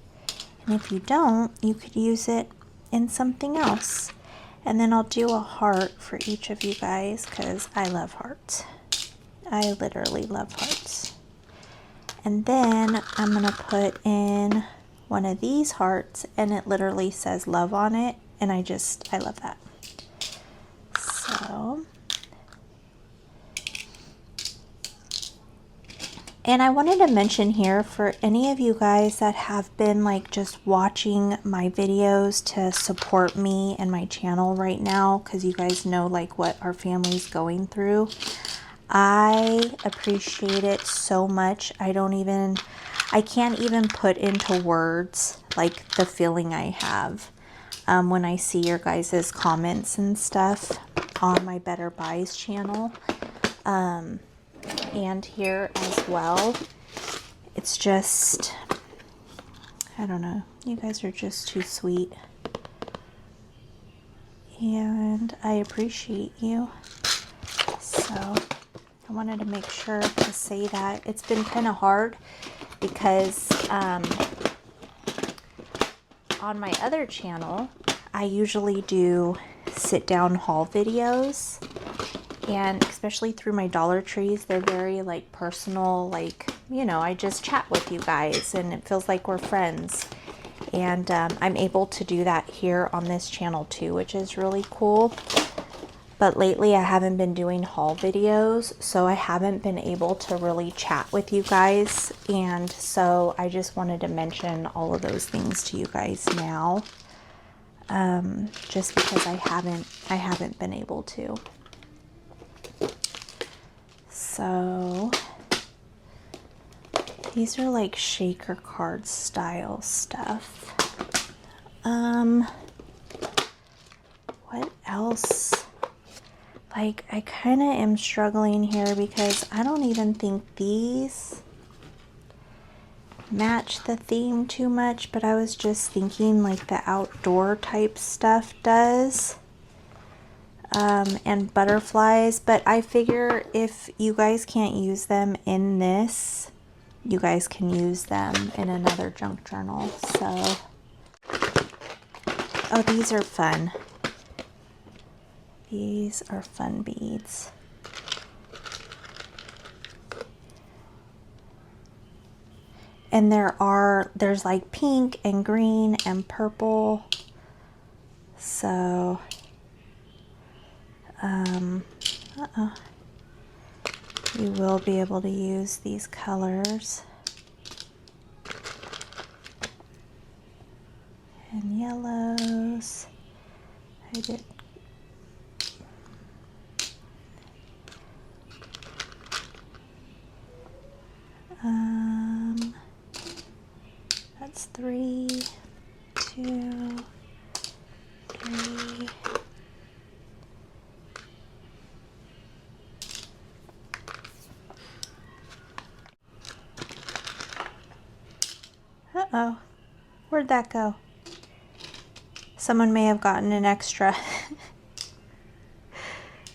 And if you don't, you could use it in something else. And then I'll do a heart for each of you guys because I love hearts. I literally love hearts. And then I'm going to put in one of these hearts and it literally says love on it. And I love that. So, and I wanted to mention here for any of you guys that have been like just watching my videos to support me and my channel right now, because you guys know like what our family's going through. I appreciate it so much. I can't even put into words like the feeling I have when I see your guys' comments and stuff on my Better Buys channel. And here as well. It's just, I don't know. You guys are just too sweet. And I appreciate you. So I wanted to make sure to say that. It's been kind of hard because on my other channel, I usually do sit down haul videos. And especially through my Dollar Trees, they're very like personal, like, you know, I just chat with you guys and it feels like we're friends. And I'm able to do that here on this channel too, which is really cool. but lately I haven't been doing haul videos, so I haven't been able to really chat with you guys, and so I just wanted to mention all of those things to you guys now, just because I haven't been able to. So these are like shaker card style stuff. What else? Like, I kind of am struggling here because I don't even think these match the theme too much, but I was just thinking like the outdoor type stuff does. And butterflies, but I figure if you guys can't use them in this, you guys can use them in another junk journal. So, oh, these are fun. These are fun beads. And there's like pink and green and purple. So, you will be able to use these colors. And yellows. I did. That's 3, 2, 3. Uh-oh. Where'd that go? Someone may have gotten an extra.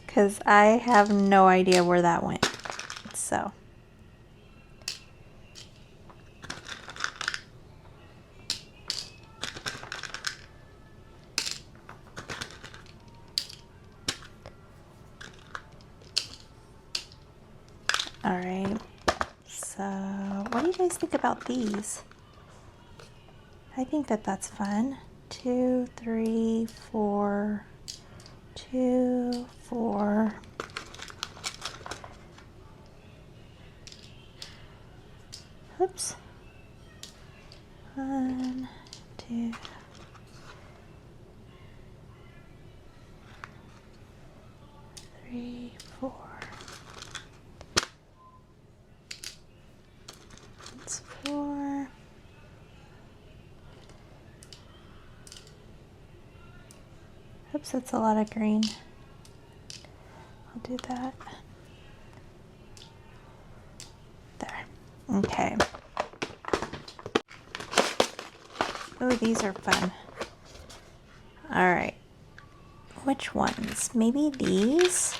Because I have no idea where that went. So. Alright. So, what do you guys think about these? I think that that's fun. 2, 3, 4, 2, 4. Oops. 1, 2. 3, 4. That's 4. Oops, that's a lot of green. I'll do that. There. Okay. Oh, these are fun. All right. Which ones? Maybe these?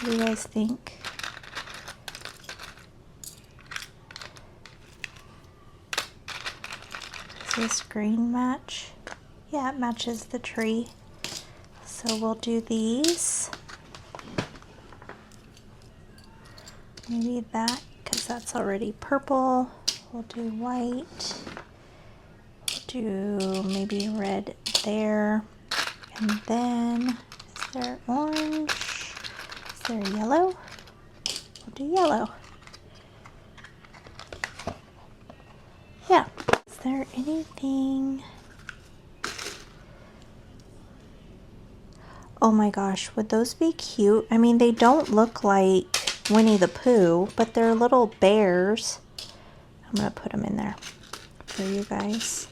What do you guys think? Does this green match? Yeah, it matches the tree. So we'll do these. Maybe that, because that's already purple. We'll do white. We'll do maybe red there. And then, is there orange? Is there yellow? We'll do yellow. Yeah. Is there anything? Oh my gosh, would those be cute? I mean, they don't look like Winnie the Pooh, but they're little bears. I'm gonna put them in there for you guys.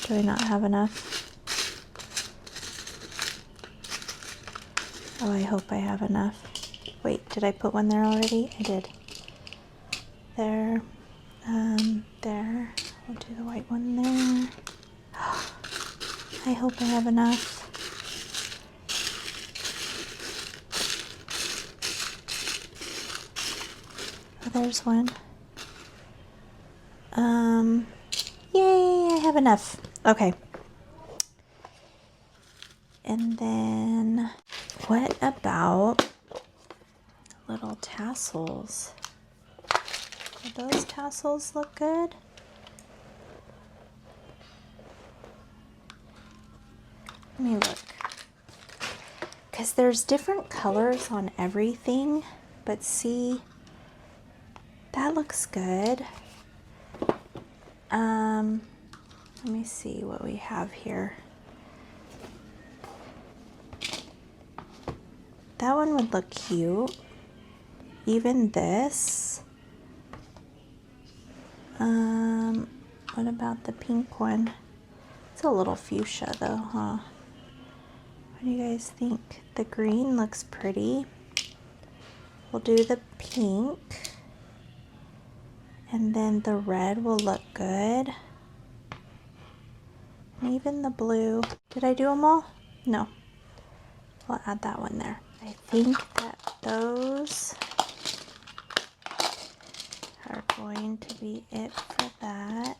Do I not have enough? Oh, I hope I have enough. Wait, did I put one there already? I did. There. There. We'll do the white one there. I hope I have enough. Oh, there's one. Yay, I have enough. Okay. And then, what about little tassels? Do those tassels look good? Let me look. because there's different colors on everything, but see, that looks good. Let me see what we have here. That one would look cute. Even this. What about the pink one? It's a little fuchsia though, huh? What do you guys think? The green looks pretty. We'll do the pink. And then the red will look good. And even the blue. Did I do them all? No. We'll add that one there. I think that those are going to be it for that.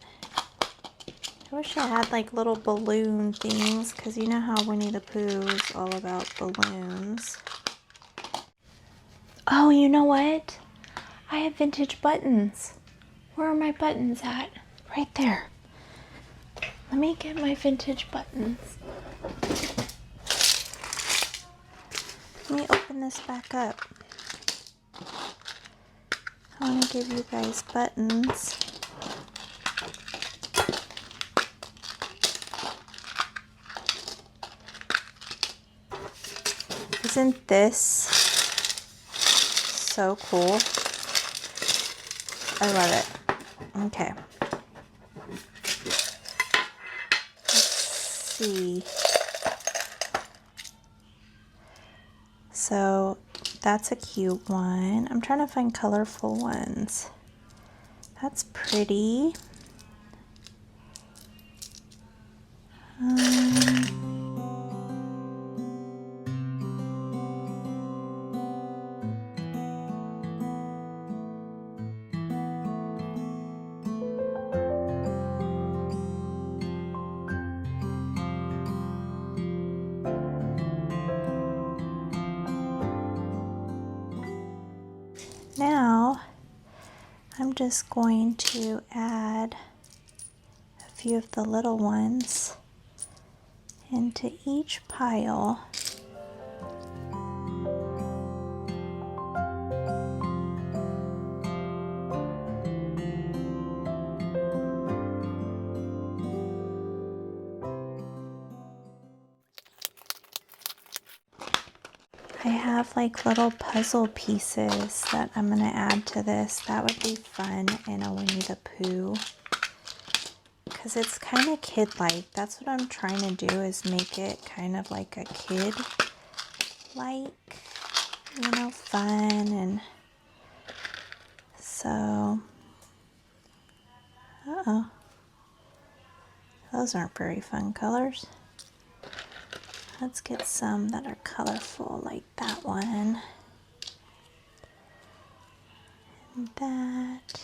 I wish I had like little balloon things, because you know how Winnie the Pooh is all about balloons. Oh, you know what? I have vintage buttons. Where are my buttons at? Right there. Let me get my vintage buttons. Let me open this back up. I want to give you guys buttons. Isn't this so cool? I love it. Okay. Let's see. So that's a cute one. I'm trying to find colorful ones. That's pretty. Now, I'm just going to add a few of the little ones into each pile. I have like little puzzle pieces that I'm going to add to this. That would be fun in a Winnie the Pooh, because it's kind of kid-like. That's what I'm trying to do, is make it kind of like a kid-like, you know, fun. And so, uh-oh, those aren't very fun colors. Let's get some that are colorful, like that one. And that.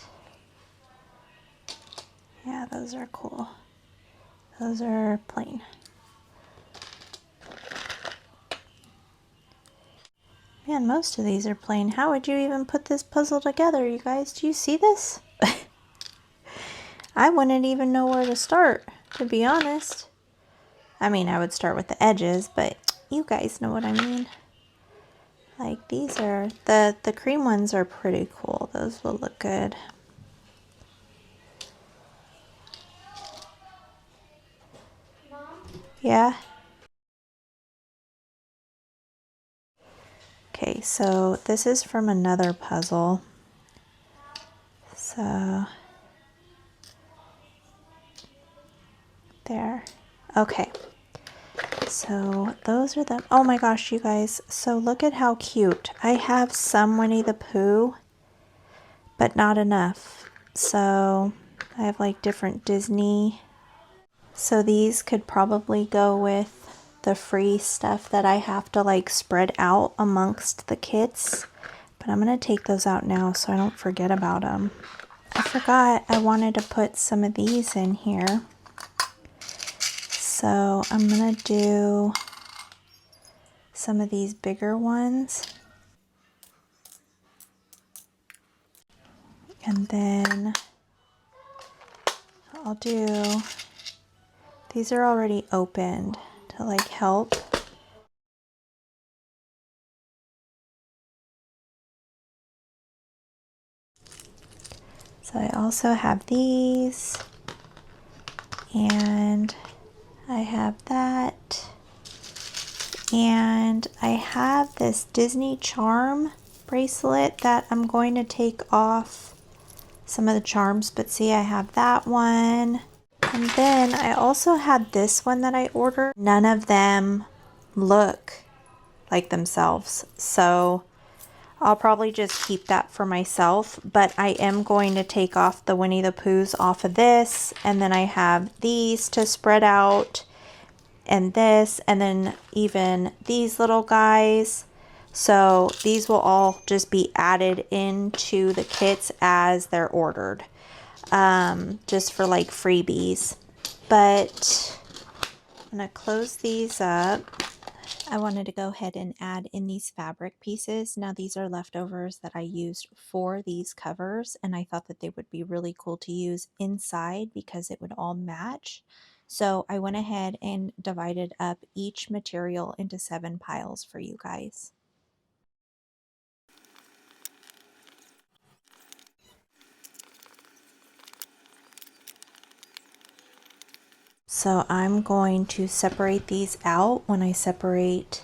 Yeah, those are cool. Those are plain. Man, most of these are plain. How would you even put this puzzle together, you guys? Do you see this? I wouldn't even know where to start, to be honest. I mean, I would start with the edges, but you guys know what I mean. Like, these are, the cream ones are pretty cool. Those will look good. Mom? Yeah? Okay, so this is from another puzzle. So, there. Okay. So those are the, oh my gosh, you guys. So look at how cute. I have some Winnie the Pooh, but not enough. So I have like different Disney. So these could probably go with the free stuff that I have to like spread out amongst the kits. But I'm going to take those out now so I don't forget about them. I forgot I wanted to put some of these in here. So I'm going to do some of these bigger ones. And then I'll do, these are already opened to like help. So I also have these, and I have that, and I have this Disney charm bracelet that I'm going to take off some of the charms, but see, I have that one. And then I also had this one that I ordered. None of them look like themselves, so I'll probably just keep that for myself, but I am going to take off the Winnie the Poohs off of this, and then I have these to spread out, and this, and then even these little guys. So these will all just be added into the kits as they're ordered, just for like freebies. But I'm gonna close these up. I wanted to go ahead and add in these fabric pieces. Now these are leftovers that I used for these covers, and I thought that they would be really cool to use inside because it would all match. So I went ahead and divided up each material into 7 piles for you guys. So I'm going to separate these out when I separate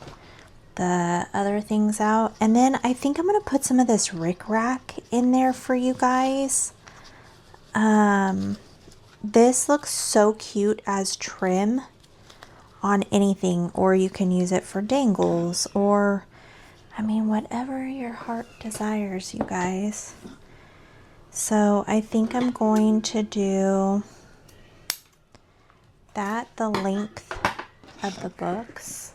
the other things out. And then I think I'm going to put some of this rickrack in there for you guys. This looks so cute as trim on anything, or you can use it for dangles, or I mean, whatever your heart desires, you guys. So I think I'm going to do that the length of the books.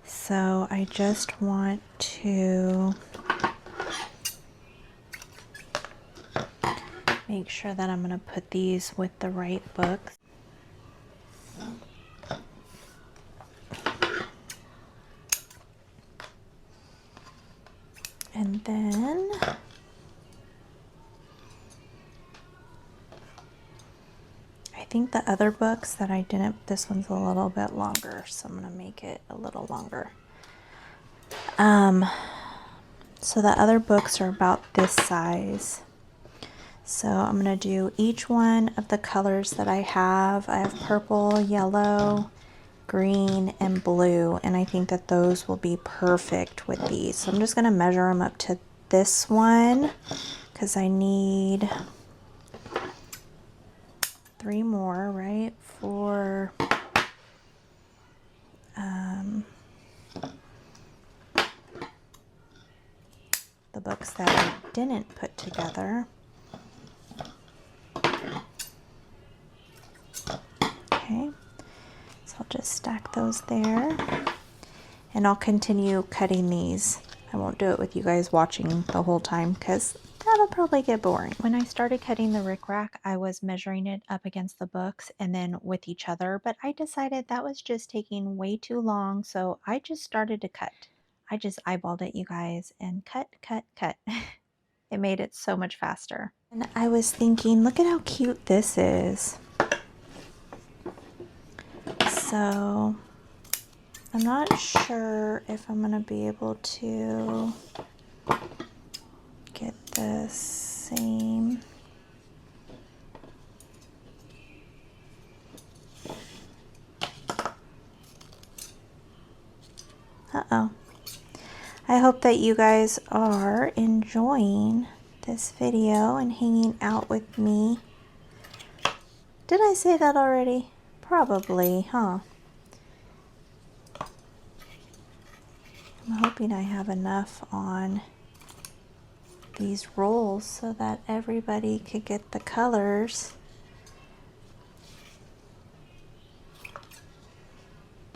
So I just want to make sure that I'm going to put these with the right books. And then I think the other books that I didn't, this one's a little bit longer, so I'm going to make it a little longer. So the other books are about this size. So I'm going to do each one of the colors that I have. I have purple, yellow, green, and blue, and I think that those will be perfect with these. So I'm just going to measure them up to this one because I need 3 more, right, for the books that I didn't put together. Okay, so I'll just stack those there, and I'll continue cutting these. I won't do it with you guys watching the whole time because that'll probably get boring. When I started cutting the rickrack, I was measuring it up against the books and then with each other, but I decided that was just taking way too long, so I just started to cut. I just eyeballed it, you guys, and cut, cut, cut. It made it so much faster. And I was thinking, look at how cute this is. So I'm not sure if I'm going to be able to get the same. Uh-oh. I hope that you guys are enjoying this video and hanging out with me. Did I say that already? Probably, huh? I'm hoping I have enough on these rolls so that everybody could get the colors.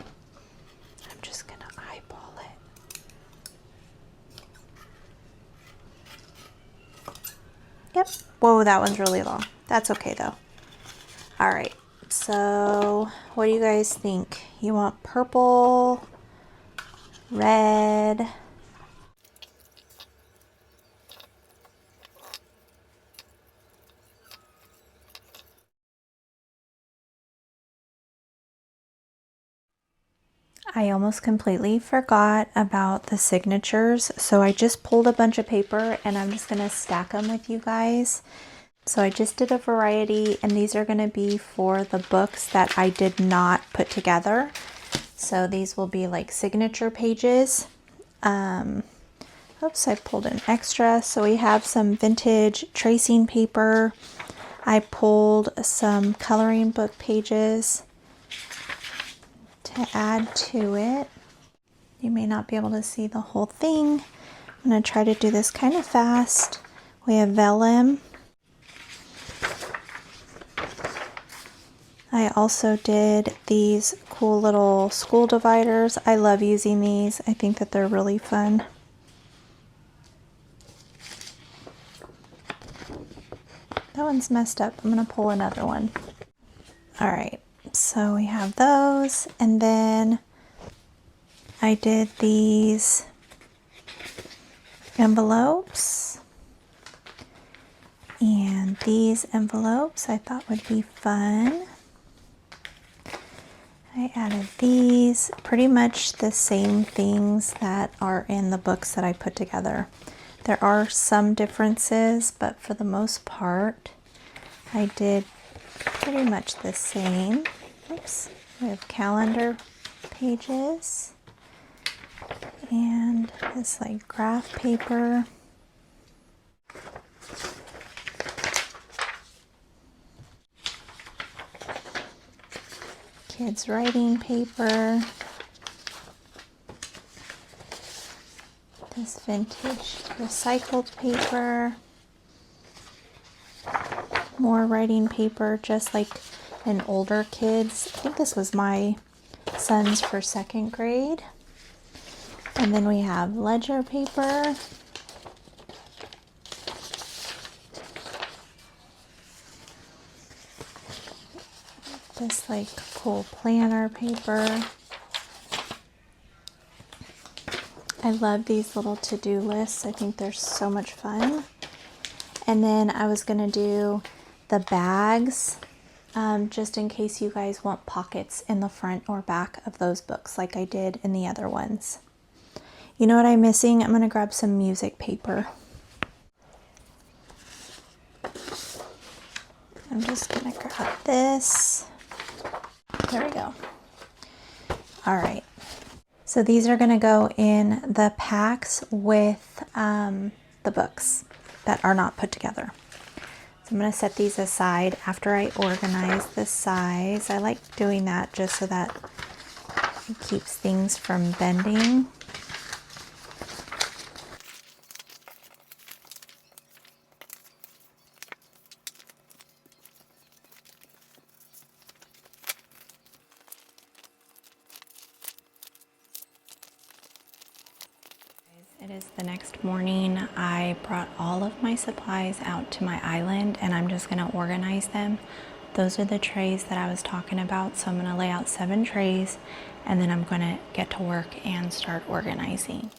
I'm just gonna eyeball it. Yep. Whoa, that one's really long. That's okay though. All right. So what do you guys think? You want purple, red? I almost completely forgot about the signatures, so I just pulled a bunch of paper and I'm just going to stack them with you guys. So I just did a variety, and these are going to be for the books that I did not put together. So these will be like signature pages. Oops, I pulled an extra. So we have some vintage tracing paper. I pulled some coloring book pages to add to it. You may not be able to see the whole thing. I'm going to try to do this kind of fast. We have vellum. I also did these cool little school dividers. I love using these. I think that they're really fun. That one's messed up. I'm going to pull another one. All right, so we have those, and then I did these envelopes, and these envelopes I thought would be fun. I added these, pretty much the same things that are in the books that I put together. There are some differences, but for the most part, I did pretty much the same. Oops, we have calendar pages and this like graph paper. Kids writing paper. This vintage recycled paper. More writing paper, just like an older kids. I think this was my son's for 2nd grade. And then we have ledger paper. This like cool planner paper. I love these little to-do lists. I think they're so much fun. And then I was gonna do the bags, just in case you guys want pockets in the front or back of those books like I did in the other ones. You know what I'm missing? I'm gonna grab some music paper. I'm just gonna grab this. There we go. All right. So these are gonna go in the packs with the books that are not put together. So I'm going to set these aside after I organize the size. I like doing that just so that it keeps things from bending. It is the next morning. I brought all of my supplies out to my island and I'm just going to organize them. Those are the trays that I was talking about. So I'm going to lay out 7 trays and then I'm going to get to work and start organizing.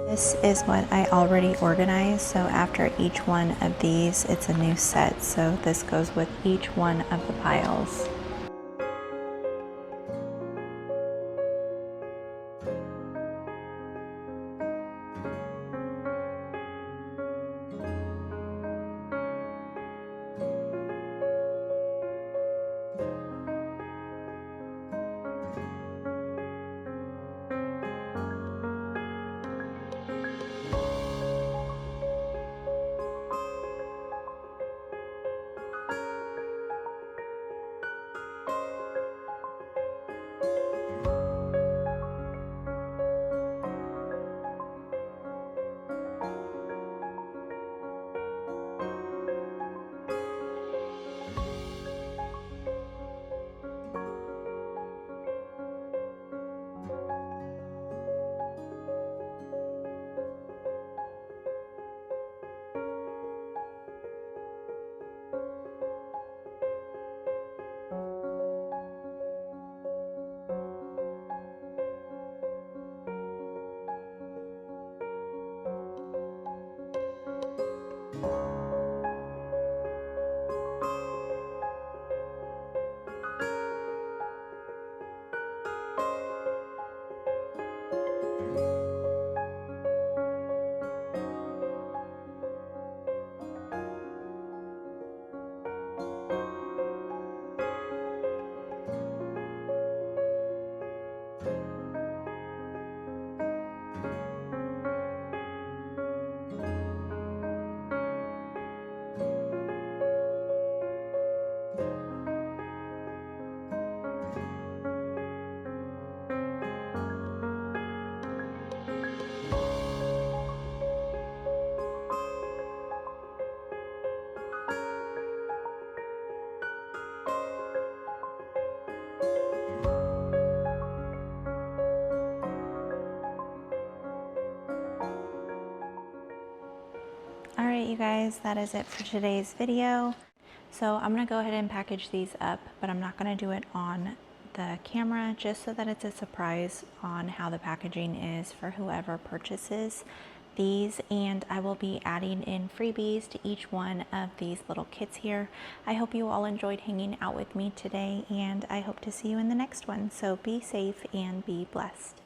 This is what I already organized, so after each one of these, it's a new set. So this goes with each one of the piles. right, you guys, that is it for today's video. So I'm gonna go ahead and package these up, but I'm not gonna do it on the camera just so that it's a surprise on how the packaging is for whoever purchases these, and I will be adding in freebies to each one of these little kits here. I hope you all enjoyed hanging out with me today, and I hope to see you in the next one. So be safe and be blessed.